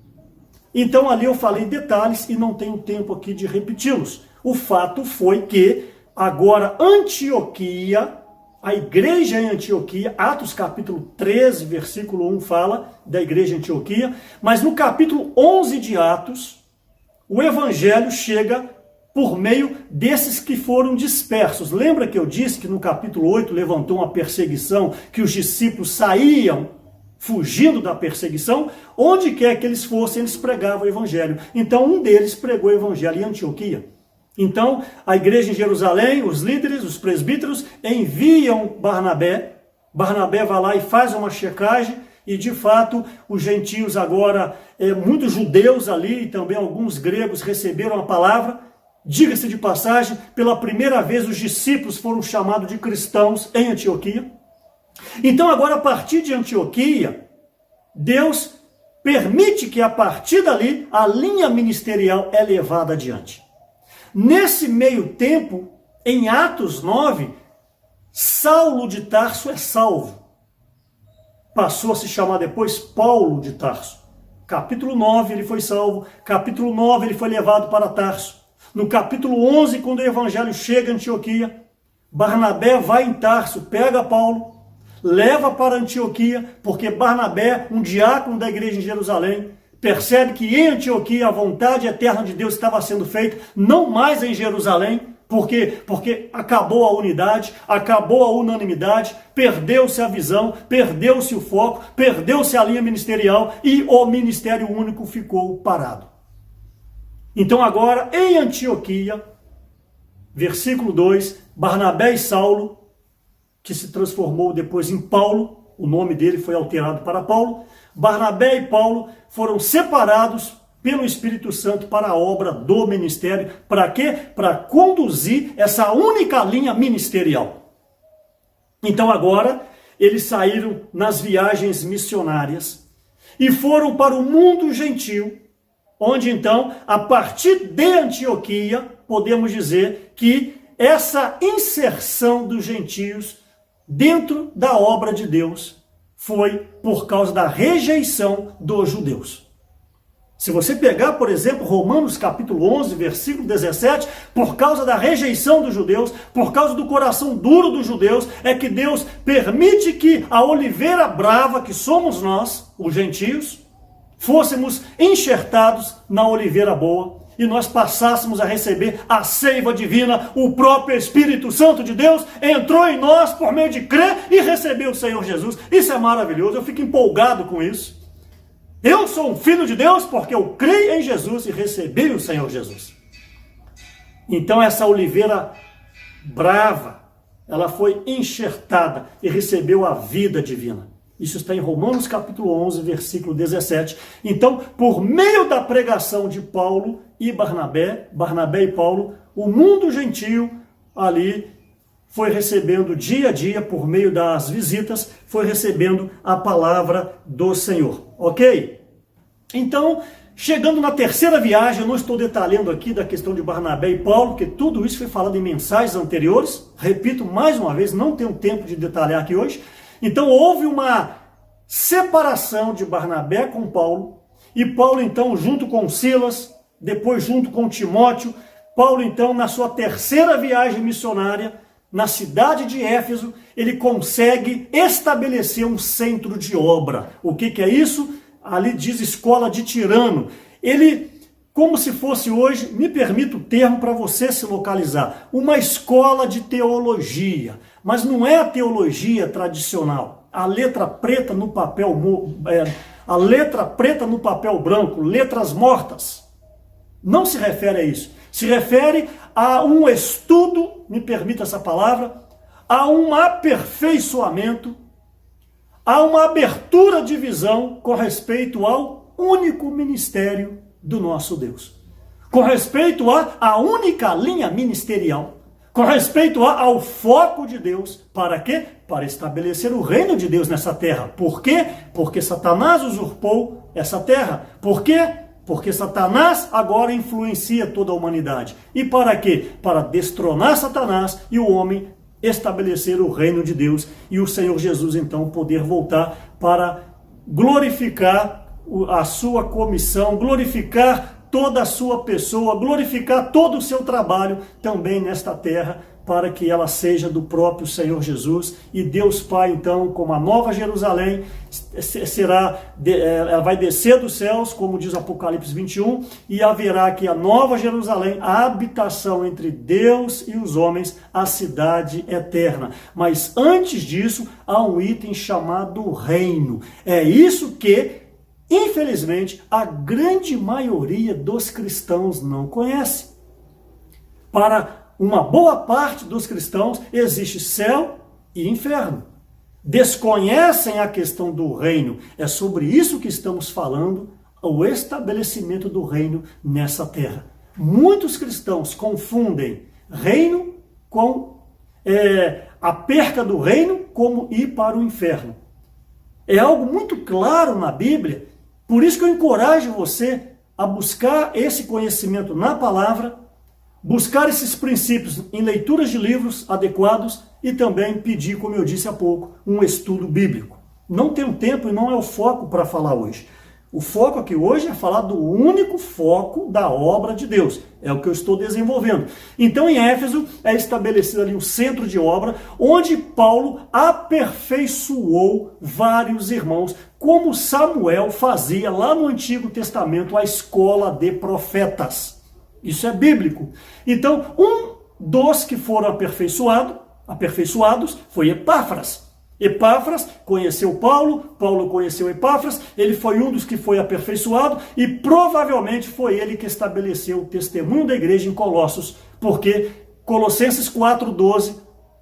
Então ali eu falei detalhes e não tenho tempo aqui de repeti-los. O fato foi que agora Antioquia, a igreja em Antioquia, Atos capítulo 13, versículo 1 fala da igreja em Antioquia, mas no capítulo 11 de Atos, o evangelho chega por meio desses que foram dispersos. Lembra que eu disse que no capítulo 8 levantou uma perseguição, que os discípulos saíam fugindo da perseguição? Onde quer que eles fossem, eles pregavam o evangelho. Então um deles pregou o evangelho em Antioquia. Então, a igreja em Jerusalém, os líderes, os presbíteros, enviam Barnabé. Barnabé vai lá e faz uma checagem, e de fato, os gentios agora, muitos judeus ali, e também alguns gregos receberam a palavra. Diga-se de passagem, pela primeira vez os discípulos foram chamados de cristãos em Antioquia. Então agora, a partir de Antioquia, Deus permite que a partir dali, a linha ministerial é levada adiante. Nesse meio tempo, Em Atos 9, Saulo de Tarso é salvo. Passou a se chamar depois Paulo de Tarso. Capítulo 9 ele foi salvo. Capítulo 9 ele foi levado para Tarso. No capítulo 11, quando o evangelho chega a Antioquia, Barnabé vai em Tarso, pega Paulo, leva para Antioquia, porque Barnabé, um diácono da igreja em Jerusalém, percebe que em Antioquia a vontade eterna de Deus estava sendo feita, não mais em Jerusalém. Por quê? Porque acabou a unidade, acabou a unanimidade, perdeu-se a visão, perdeu-se o foco, perdeu-se a linha ministerial e o ministério único ficou parado. Então agora, em Antioquia, versículo 2, Barnabé e Saulo, que se transformou depois em Paulo, o nome dele foi alterado para Paulo, Barnabé e Paulo foram separados pelo Espírito Santo para a obra do ministério. Para quê? Para conduzir essa única linha ministerial. Então agora, eles saíram nas viagens missionárias e foram para o mundo gentil, onde então, a partir de Antioquia, podemos dizer que essa inserção dos gentios dentro da obra de Deus foi por causa da rejeição dos judeus. Se você pegar, por exemplo, Romanos capítulo 11, versículo 17, por causa da rejeição dos judeus, por causa do coração duro dos judeus, é que Deus permite que a oliveira brava, que somos nós, os gentios, fôssemos enxertados na oliveira boa e nós passássemos a receber a seiva divina. O próprio Espírito Santo de Deus entrou em nós por meio de crer e receber o Senhor Jesus. Isso é maravilhoso, eu fico empolgado com isso. Eu sou um filho de Deus porque eu creio em Jesus e recebi o Senhor Jesus. Então essa oliveira brava, ela foi enxertada e recebeu a vida divina. Isso está em Romanos capítulo 11, versículo 17. Então, por meio da pregação de Paulo e Barnabé e Paulo, o mundo gentil ali foi recebendo dia a dia, por meio das visitas, foi recebendo a palavra do Senhor. Ok? Então, chegando na terceira viagem, eu não estou detalhando aqui da questão de Barnabé e Paulo, porque tudo isso foi falado em mensagens anteriores. Repito mais uma vez, não tenho tempo de detalhar aqui hoje. Então, houve uma separação de Barnabé com Paulo, e Paulo, então, junto com Silas, depois junto com Timóteo, Paulo, então, na sua terceira viagem missionária, na cidade de Éfeso, ele consegue estabelecer um centro de obra. O que é isso? Ali diz escola de Tirano. Ele, como se fosse hoje, me permito o termo para você se localizar, uma escola de teologia. Mas não é a teologia tradicional. A letra preta no papel, a letra preta no papel branco, letras mortas. Não se refere a isso. Se refere a um estudo, me permita essa palavra, a um aperfeiçoamento, a uma abertura de visão com respeito ao único ministério do nosso Deus. Com respeito à única linha ministerial. Com respeito ao foco de Deus. Para quê? Para estabelecer o reino de Deus nessa terra. Por quê? Porque Satanás usurpou essa terra. Por quê? Porque Satanás agora influencia toda a humanidade. E para quê? Para destronar Satanás e o homem estabelecer o reino de Deus. E o Senhor Jesus, então, poder voltar para glorificar a sua comissão, glorificar toda a sua pessoa, glorificar todo o seu trabalho também nesta terra, para que ela seja do próprio Senhor Jesus. E Deus Pai, então, como a Nova Jerusalém, ela vai descer dos céus, como diz Apocalipse 21, e haverá aqui a Nova Jerusalém, a habitação entre Deus e os homens, a cidade eterna. Mas antes disso, há um item chamado reino. É isso que, infelizmente, a grande maioria dos cristãos não conhece. Para uma boa parte dos cristãos existe céu e inferno. Desconhecem a questão do reino. É sobre isso que estamos falando, o estabelecimento do reino nessa terra. Muitos cristãos confundem reino com a perca do reino como ir para o inferno. É algo muito claro na Bíblia, por isso que eu encorajo você a buscar esse conhecimento na palavra, buscar esses princípios em leituras de livros adequados e também pedir, como eu disse há pouco, um estudo bíblico. Não tenho tempo e não é o foco para falar hoje. O foco aqui hoje é falar do único foco da obra de Deus. É o que eu estou desenvolvendo. Então, em Éfeso, é estabelecido ali um centro de obra, onde Paulo aperfeiçoou vários irmãos, como Samuel fazia lá no Antigo Testamento, a escola de profetas. Isso é bíblico. Então, um dos que foram aperfeiçoados foi Epáfras. Epáfras conheceu Paulo, Paulo conheceu Epáfras, ele foi um dos que foi aperfeiçoado e provavelmente foi ele que estabeleceu o testemunho da igreja em Colossos, porque Colossenses 4,12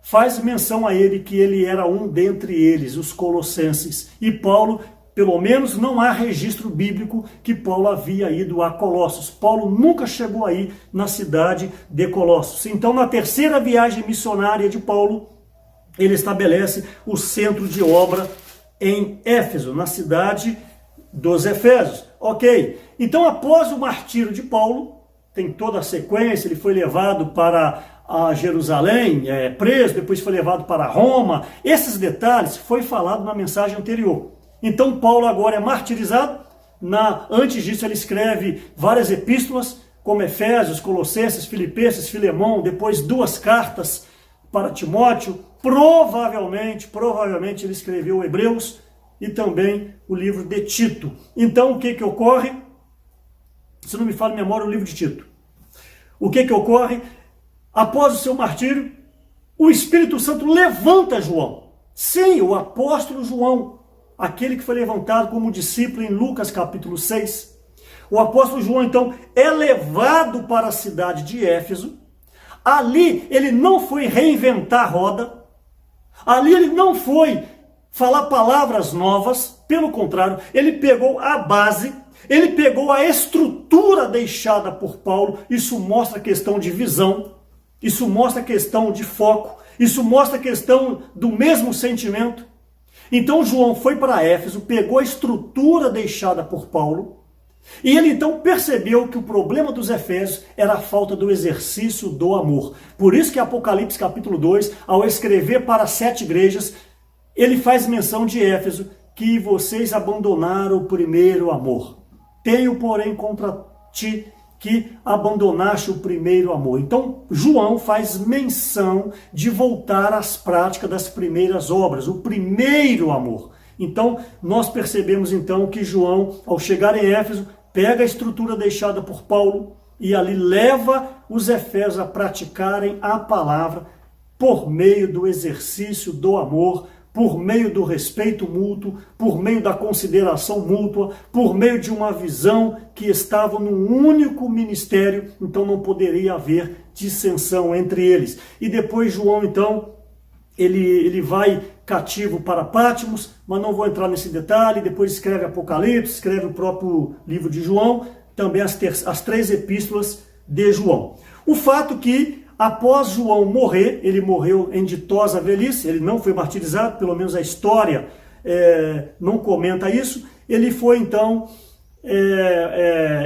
faz menção a ele que ele era um dentre eles, os colossenses. E Paulo, pelo menos não há registro bíblico que Paulo havia ido a Colossos. Paulo nunca chegou aí na cidade de Colossos. Então, na terceira viagem missionária de Paulo, ele estabelece o centro de obra em Éfeso, na cidade dos Efésios. Ok, então após o martírio de Paulo, tem toda a sequência, ele foi levado para Jerusalém, preso, depois foi levado para Roma. Esses detalhes foi falado na mensagem anterior. Então Paulo agora é martirizado. Antes disso ele escreve várias epístolas, como Efésios, Colossenses, Filipenses, Filemão, depois 2 cartas para Timóteo. Provavelmente ele escreveu Hebreus e também o livro de Tito. Então o que ocorre? Se não me falha a memória, o livro de Tito. O que ocorre? Após o seu martírio, o Espírito Santo levanta João. Sim, o apóstolo João, aquele que foi levantado como discípulo em Lucas capítulo 6. O apóstolo João então é levado para a cidade de Éfeso. Ali ele não foi reinventar a roda. Ali ele não foi falar palavras novas, pelo contrário, ele pegou a base, ele pegou a estrutura deixada por Paulo. Isso mostra a questão de visão, isso mostra a questão de foco, isso mostra a questão do mesmo sentimento. Então João foi para Éfeso, pegou a estrutura deixada por Paulo, e ele então percebeu que o problema dos Efésios era a falta do exercício do amor. Por isso que Apocalipse capítulo 2, ao escrever para 7 igrejas, ele faz menção de Éfeso, que vocês abandonaram o primeiro amor. Tenho, porém, contra ti que abandonaste o primeiro amor. Então, João faz menção de voltar às práticas das primeiras obras, o primeiro amor. Então, nós percebemos então que João, ao chegar em Éfeso, pega a estrutura deixada por Paulo e ali leva os Efésios a praticarem a palavra por meio do exercício do amor, por meio do respeito mútuo, por meio da consideração mútua, por meio de uma visão que estava num único ministério, então não poderia haver dissensão entre eles. E depois João, então, ele vai cativo para Patmos, mas não vou entrar nesse detalhe. Depois escreve Apocalipse, escreve o próprio livro de João, também as 3 epístolas de João. O fato que, após João morrer, ele morreu em ditosa velhice, ele não foi martirizado, pelo menos a história não comenta isso. Ele foi então,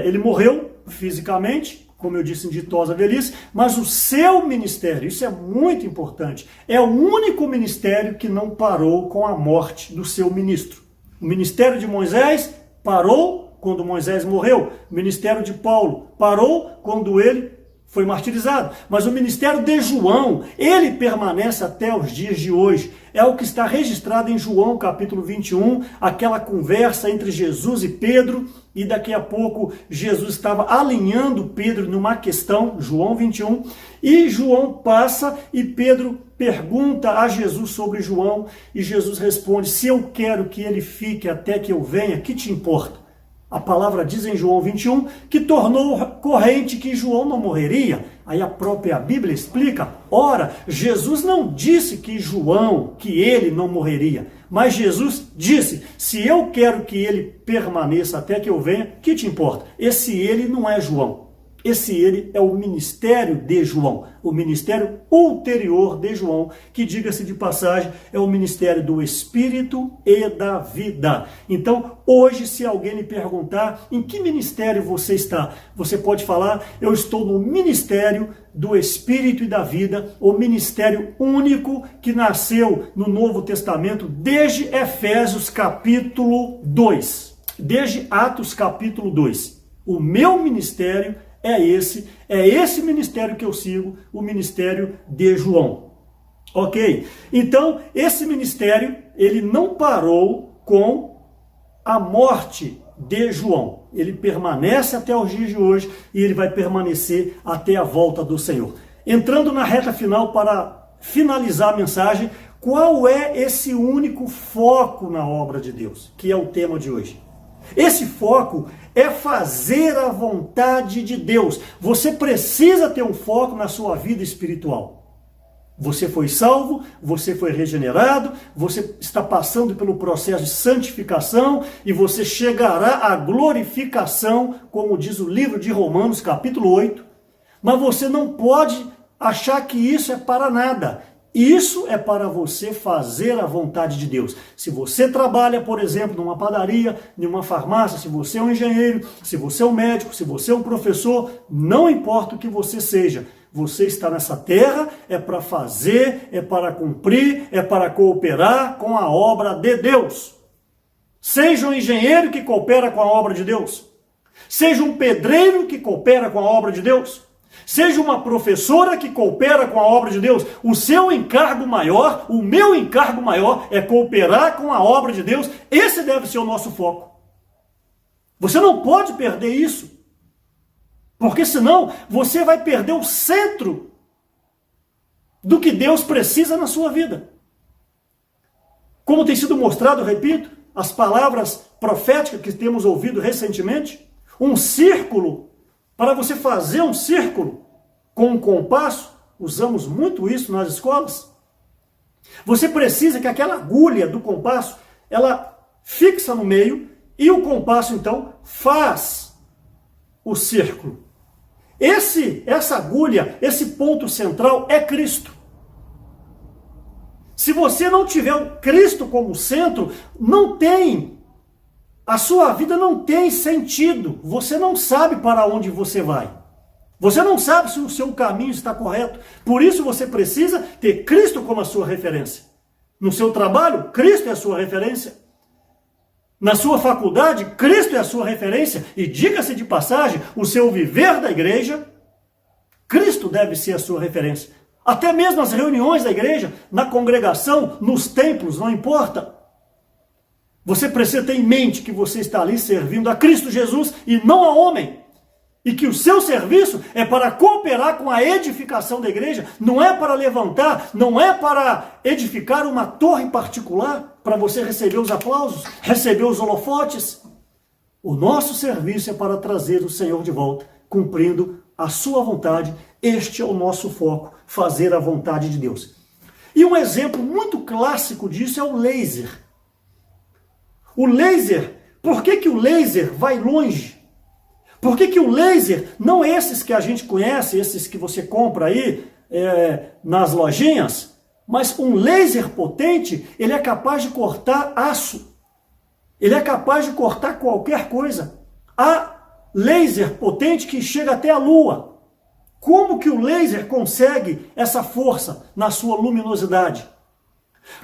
ele morreu fisicamente, como eu disse, em ditosa velhice, mas o seu ministério, isso é muito importante, é o único ministério que não parou com a morte do seu ministro. O ministério de Moisés parou quando Moisés morreu, o ministério de Paulo parou quando ele foi martirizado, mas o ministério de João, ele permanece até os dias de hoje. É o que está registrado em João capítulo 21, aquela conversa entre Jesus e Pedro, e daqui a pouco Jesus estava alinhando Pedro numa questão, João 21, e João passa e Pedro pergunta a Jesus sobre João, e Jesus responde: se eu quero que ele fique até que eu venha, que te importa? A palavra diz em João 21 que tornou corrente que João não morreria. Aí a própria Bíblia explica: ora, Jesus não disse que ele não morreria, mas Jesus disse: se eu quero que ele permaneça até que eu venha, que te importa? Esse ele não é João. Esse ele é o ministério de João, o ministério ulterior de João, que, diga-se de passagem, é o ministério do Espírito e da vida. Então, hoje, se alguém lhe perguntar em que ministério você está, você pode falar: eu estou no ministério do Espírito e da vida, o ministério único que nasceu no Novo Testamento desde Efésios capítulo 2, desde Atos capítulo 2. O meu ministério é esse ministério que eu sigo, o ministério de João. Ok? Então, esse ministério, ele não parou com a morte de João. Ele permanece até os dias de hoje e ele vai permanecer até a volta do Senhor. Entrando na reta final para finalizar a mensagem, qual é esse único foco na obra de Deus, que é o tema de hoje? Esse foco é fazer a vontade de Deus. Você precisa ter um foco na sua vida espiritual. Você foi salvo, você foi regenerado, você está passando pelo processo de santificação e você chegará à glorificação, como diz o livro de Romanos, capítulo 8. Mas você não pode achar que isso é para nada. Isso é para você fazer a vontade de Deus. Se você trabalha, por exemplo, numa padaria, numa farmácia, se você é um engenheiro, se você é um médico, se você é um professor, não importa o que você seja, você está nessa terra, é para fazer, é para cumprir, é para cooperar com a obra de Deus. Seja um engenheiro que coopera com a obra de Deus. Seja um pedreiro que coopera com a obra de Deus. Seja uma professora que coopera com a obra de Deus. O seu encargo maior, o meu encargo maior é cooperar com a obra de Deus. Esse deve ser o nosso foco. Você não pode perder isso. Porque senão você vai perder o centro do que Deus precisa na sua vida. Como tem sido mostrado, repito, as palavras proféticas que temos ouvido recentemente, um círculo. Para você fazer um círculo com um compasso, usamos muito isso nas escolas. Você precisa que aquela agulha do compasso, ela fixa no meio e o compasso então faz o círculo. Essa agulha, esse ponto central é Cristo. Se você não tiver o Cristo como centro, a sua vida não tem sentido. Você não sabe para onde você vai. Você não sabe se o seu caminho está correto. Por isso você precisa ter Cristo como a sua referência. No seu trabalho, Cristo é a sua referência. Na sua faculdade, Cristo é a sua referência. E diga-se de passagem, o seu viver da igreja, Cristo deve ser a sua referência. Até mesmo nas reuniões da igreja, na congregação, nos templos, não importa. Você precisa ter em mente que você está ali servindo a Cristo Jesus e não a homem. E que o seu serviço é para cooperar com a edificação da igreja, não é para levantar, não é para edificar uma torre particular, para você receber os aplausos, receber os holofotes. O nosso serviço é para trazer o Senhor de volta, cumprindo a sua vontade. Este é o nosso foco, fazer a vontade de Deus. E um exemplo muito clássico disso é o laser. O laser, por que o laser vai longe? Por que o laser, não esses que a gente conhece, esses que você compra aí nas lojinhas, mas um laser potente, ele é capaz de cortar aço. Ele é capaz de cortar qualquer coisa. Há laser potente que chega até a lua. Como que o laser consegue essa força na sua luminosidade?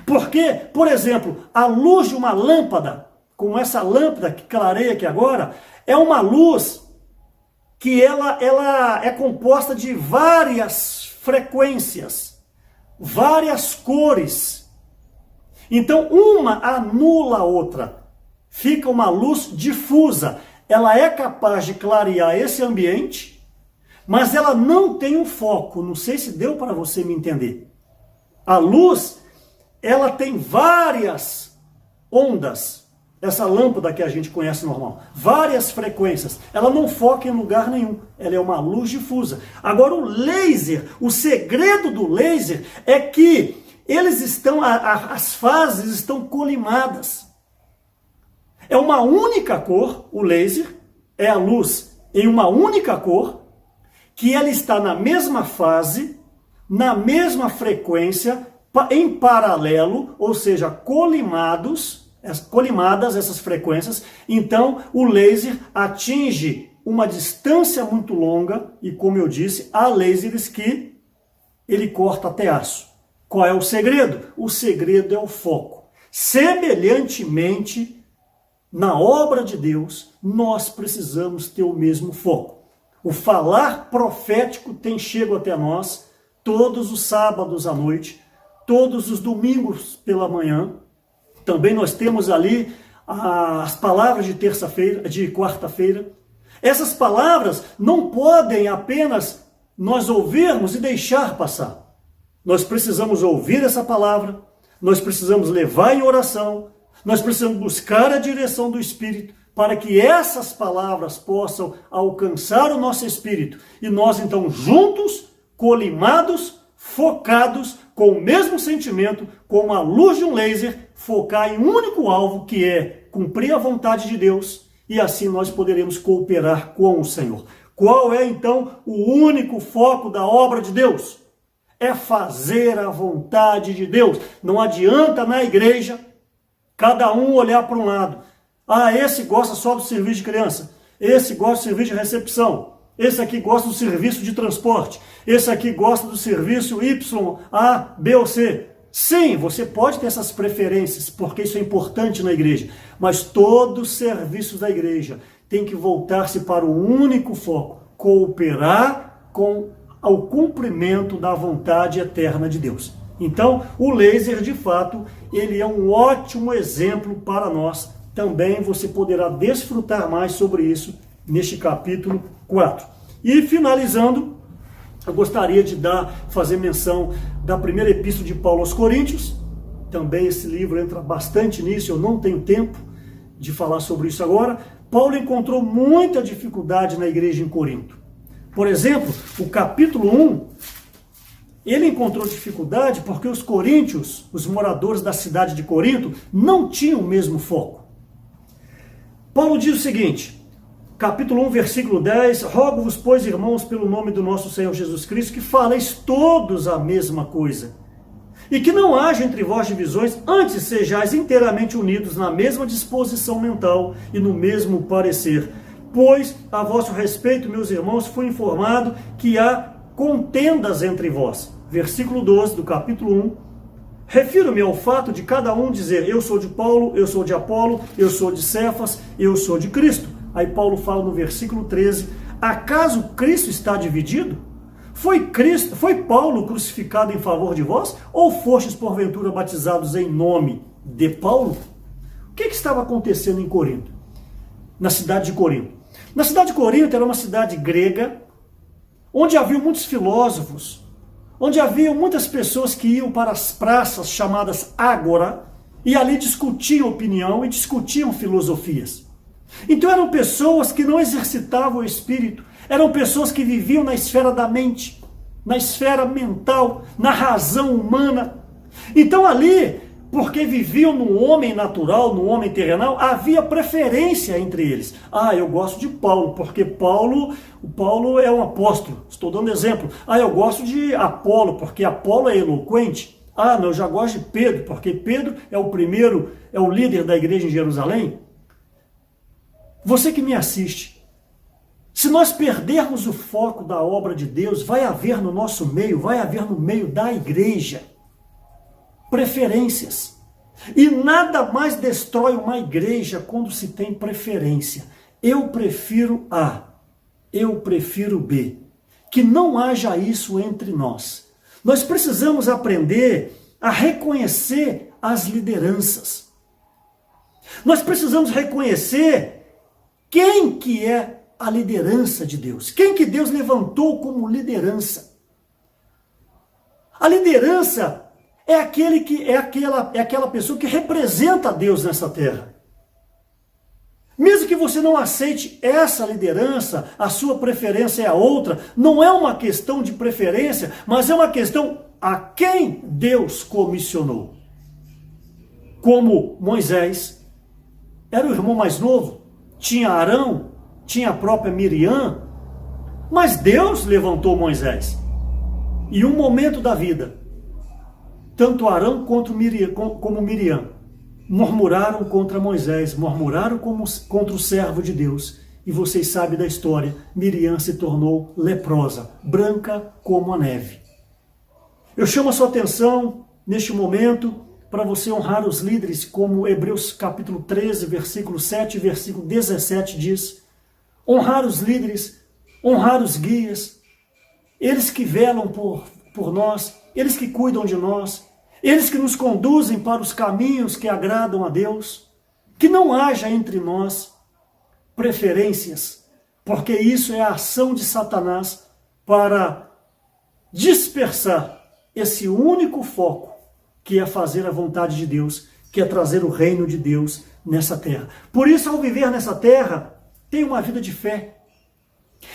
Porque, por exemplo, a luz de uma lâmpada, como essa lâmpada que clareia aqui agora, é uma luz que ela é composta de várias frequências, várias cores. Então, uma anula a outra. Fica uma luz difusa. Ela é capaz de clarear esse ambiente, mas ela não tem um foco. Não sei se deu para você me entender. A luz, ela tem várias ondas. Essa lâmpada que a gente conhece normal. Várias frequências. Ela não foca em lugar nenhum. Ela é uma luz difusa. Agora o laser, o segredo do laser é que as fases estão colimadas. É uma única cor, o laser, é a luz em uma única cor, que ela está na mesma fase, na mesma frequência, em paralelo, ou seja, colimadas essas frequências. Então o laser atinge uma distância muito longa e, como eu disse, há lasers que ele corta até aço. Qual é o segredo? O segredo é o foco. Semelhantemente, na obra de Deus, nós precisamos ter o mesmo foco. O falar profético tem chego até nós todos os sábados à noite, todos os domingos pela manhã. Também nós temos ali as palavras de terça-feira, de quarta-feira. Essas palavras não podem apenas nós ouvirmos e deixar passar. Nós precisamos ouvir essa palavra, nós precisamos levar em oração, nós precisamos buscar a direção do Espírito para que essas palavras possam alcançar o nosso espírito e nós então juntos, colimados, focados, com o mesmo sentimento, com a luz de um laser, focar em um único alvo, que é cumprir a vontade de Deus, e assim nós poderemos cooperar com o Senhor. Qual é então o único foco da obra de Deus? É fazer a vontade de Deus. Não adianta na igreja cada um olhar para um lado. Ah, esse gosta só do serviço de criança, esse gosta do serviço de recepção, esse aqui gosta do serviço de transporte, esse aqui gosta do serviço Y, A, B ou C. Sim, você pode ter essas preferências, porque isso é importante na igreja, mas todos os serviços da igreja têm que voltar-se para o único foco: cooperar com o cumprimento da vontade eterna de Deus. Então, o laser, de fato, ele é um ótimo exemplo para nós. Também você poderá desfrutar mais sobre isso neste capítulo 4. E finalizando, eu gostaria de fazer menção da primeira epístola de Paulo aos Coríntios. Também esse livro entra bastante nisso, eu não tenho tempo de falar sobre isso agora. Paulo encontrou muita dificuldade na igreja em Corinto. Por exemplo, o capítulo 1, ele encontrou dificuldade porque os coríntios, os moradores da cidade de Corinto, não tinham o mesmo foco. Paulo diz o seguinte, capítulo 1, versículo 10, rogo-vos, pois, irmãos, pelo nome do nosso Senhor Jesus Cristo, que faleis todos a mesma coisa, e que não haja entre vós divisões, antes sejais inteiramente unidos na mesma disposição mental e no mesmo parecer. Pois, a vosso respeito, meus irmãos, fui informado que há contendas entre vós. Versículo 12 do capítulo 1. Refiro-me ao fato de cada um dizer, eu sou de Paulo, eu sou de Apolo, eu sou de Cefas, eu sou de Cristo. Aí Paulo fala no versículo 13, acaso Cristo está dividido? Foi Paulo crucificado em favor de vós? Ou fostes porventura batizados em nome de Paulo? O que estava acontecendo em Corinto? Na cidade de Corinto. Na cidade de Corinto era uma cidade grega, onde havia muitos filósofos, onde havia muitas pessoas que iam para as praças chamadas ágora, e ali discutiam opinião e discutiam filosofias. Então eram pessoas que não exercitavam o espírito, eram pessoas que viviam na esfera da mente, na esfera mental, na razão humana. Então ali, porque viviam no homem natural, no homem terrenal, havia preferência entre eles. Ah, eu gosto de Paulo, porque Paulo é um apóstolo. Estou dando exemplo. Ah, eu gosto de Apolo, porque Apolo é eloquente. Ah, não, eu já gosto de Pedro, porque Pedro é o líder da igreja em Jerusalém. Você que me assiste, se nós perdermos o foco da obra de Deus, vai haver no nosso meio, vai haver no meio da igreja preferências. E nada mais destrói uma igreja quando se tem preferência. Eu prefiro A, eu prefiro B. Que não haja isso entre nós. Nós precisamos aprender a reconhecer as lideranças. Nós precisamos reconhecer quem que é a liderança de Deus. Quem que Deus levantou como liderança. A liderança é aquela pessoa que representa a Deus nessa terra. Mesmo que você não aceite essa liderança, a sua preferência é a outra, não é uma questão de preferência, mas é uma questão a quem Deus comissionou. Como Moisés era o irmão mais novo, tinha Arão, tinha a própria Miriam, Mas Deus levantou Moisés. E um momento da vida, tanto Arão como Miriam murmuraram contra Moisés, murmuraram contra o servo de Deus. E vocês sabem da história, Miriam se tornou leprosa, branca como a neve. Eu chamo a sua atenção neste momento para você honrar os líderes, como Hebreus capítulo 13, versículo 7 e versículo 17 diz. Honrar os líderes, honrar os guias, eles que velam por nós, eles que cuidam de nós, eles que nos conduzem para os caminhos que agradam a Deus. Que não haja entre nós preferências, porque isso é a ação de Satanás para dispersar esse único foco, que é fazer a vontade de Deus, que é trazer o reino de Deus nessa terra. Por isso, ao viver nessa terra, tenha uma vida de fé.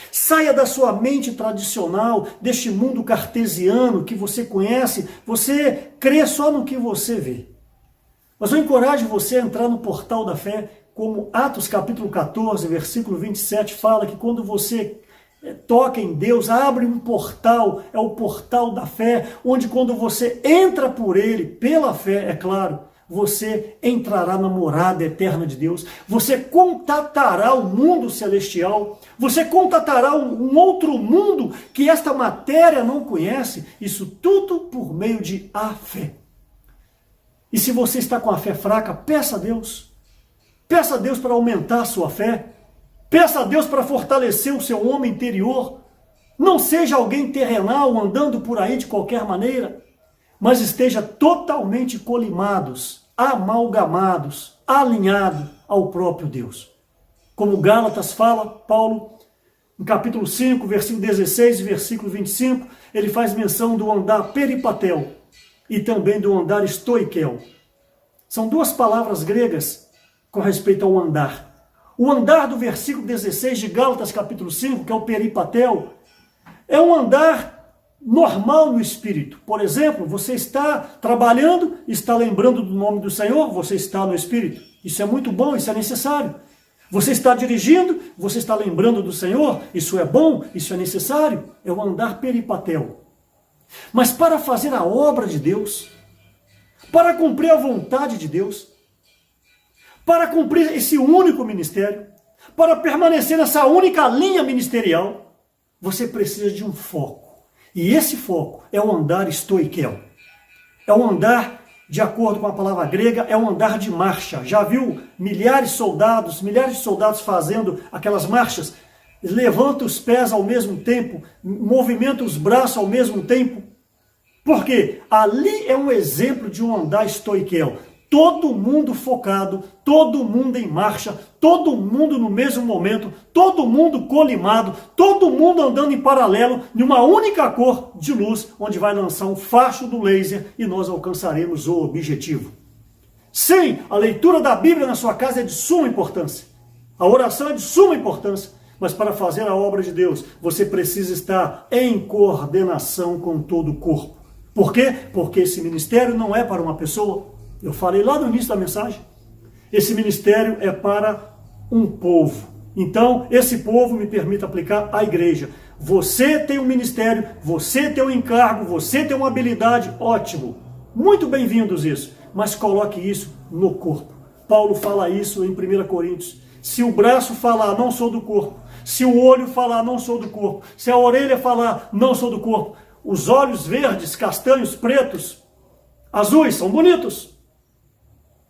Saia da sua mente tradicional, deste mundo cartesiano que você conhece, você crê só no que você vê. Mas eu encorajo você a entrar no portal da fé, como Atos capítulo 14, versículo 27 fala que quando você toca em Deus, abre um portal, é o portal da fé, onde quando você entra por ele, pela fé, é claro, você entrará na morada eterna de Deus, você contatará o mundo celestial, você contatará um outro mundo que esta matéria não conhece, isso tudo por meio de a fé. E se você está com a fé fraca, peça a Deus para aumentar a sua fé, peça a Deus para fortalecer o seu homem interior, não seja alguém terrenal andando por aí de qualquer maneira, mas esteja totalmente colimados, amalgamados, alinhado ao próprio Deus. Como Gálatas fala, Paulo, no capítulo 5, versículo 16 e versículo 25, ele faz menção do andar peripatel e também do andar estoiquel. São duas palavras gregas com respeito ao andar. O andar do versículo 16 de Gálatas capítulo 5, que é o peripatel, é um andar normal no espírito. Por exemplo, você está trabalhando, está lembrando do nome do Senhor, você está no espírito. Isso é muito bom, isso é necessário. Você está dirigindo, você está lembrando do Senhor, isso é bom, isso é necessário. É o andar peripatel. Mas para fazer a obra de Deus, para cumprir a vontade de Deus, para cumprir esse único ministério, para permanecer nessa única linha ministerial, você precisa de um foco. E esse foco é o andar estoiquel. É um andar, de acordo com a palavra grega, é um andar de marcha. Já viu milhares de soldados fazendo aquelas marchas? Levanta os pés ao mesmo tempo, movimenta os braços ao mesmo tempo. Por quê? Ali é um exemplo de um andar estoiquel. Todo mundo focado, todo mundo em marcha, todo mundo no mesmo momento, todo mundo colimado, todo mundo andando em paralelo, em uma única cor de luz, onde vai lançar um facho do laser e nós alcançaremos o objetivo. Sim, a leitura da Bíblia na sua casa é de suma importância. A oração é de suma importância. Mas para fazer a obra de Deus, você precisa estar em coordenação com todo o corpo. Por quê? Porque esse ministério não é para uma pessoa. Eu falei lá no início da mensagem, esse ministério é para um povo. Então, esse povo me permite aplicar à igreja. Você tem um ministério, você tem um encargo, você tem uma habilidade, ótimo. Muito bem-vindos isso, mas coloque isso no corpo. Paulo fala isso em 1 Coríntios. Se o braço falar, não sou do corpo. Se o olho falar, não sou do corpo. Se a orelha falar, não sou do corpo. Os olhos verdes, castanhos, pretos, azuis, são bonitos.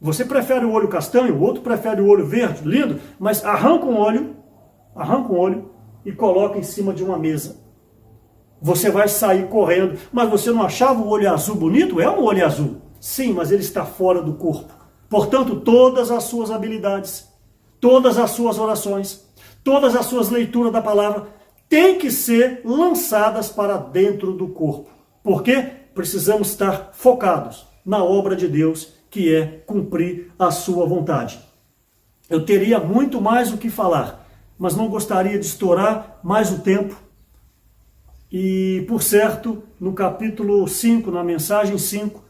Você prefere o olho castanho, o outro prefere o olho verde, lindo, mas arranca um olho e coloca em cima de uma mesa. Você vai sair correndo, mas você não achava o olho azul bonito? É um olho azul. Sim, mas ele está fora do corpo. Portanto, todas as suas habilidades, todas as suas orações, todas as suas leituras da palavra têm que ser lançadas para dentro do corpo. Por quê? Precisamos estar focados na obra de Deus, que é cumprir a sua vontade. Eu teria muito mais o que falar, mas não gostaria de estourar mais o tempo. E, por certo, no capítulo 5, na mensagem 5,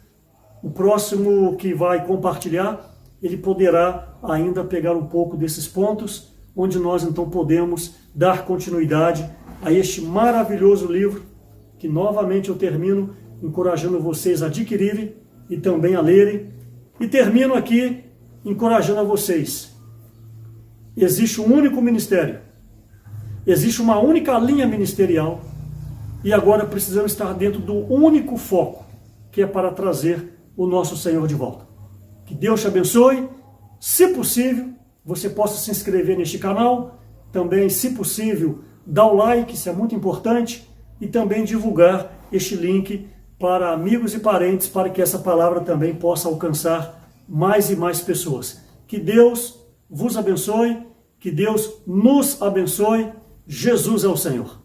o próximo que vai compartilhar, ele poderá ainda pegar um pouco desses pontos, onde nós então podemos dar continuidade a este maravilhoso livro, que novamente eu termino encorajando vocês a adquirirem e também a lerem. E termino aqui encorajando a vocês. Existe um único ministério, existe uma única linha ministerial, e agora precisamos estar dentro do único foco, que é para trazer o nosso Senhor de volta. Que Deus te abençoe. Se possível, você possa se inscrever neste canal. Também, se possível, dar o like, isso é muito importante. E também divulgar este link para amigos e parentes, para que essa palavra também possa alcançar mais e mais pessoas. Que Deus vos abençoe, que Deus nos abençoe. Jesus é o Senhor.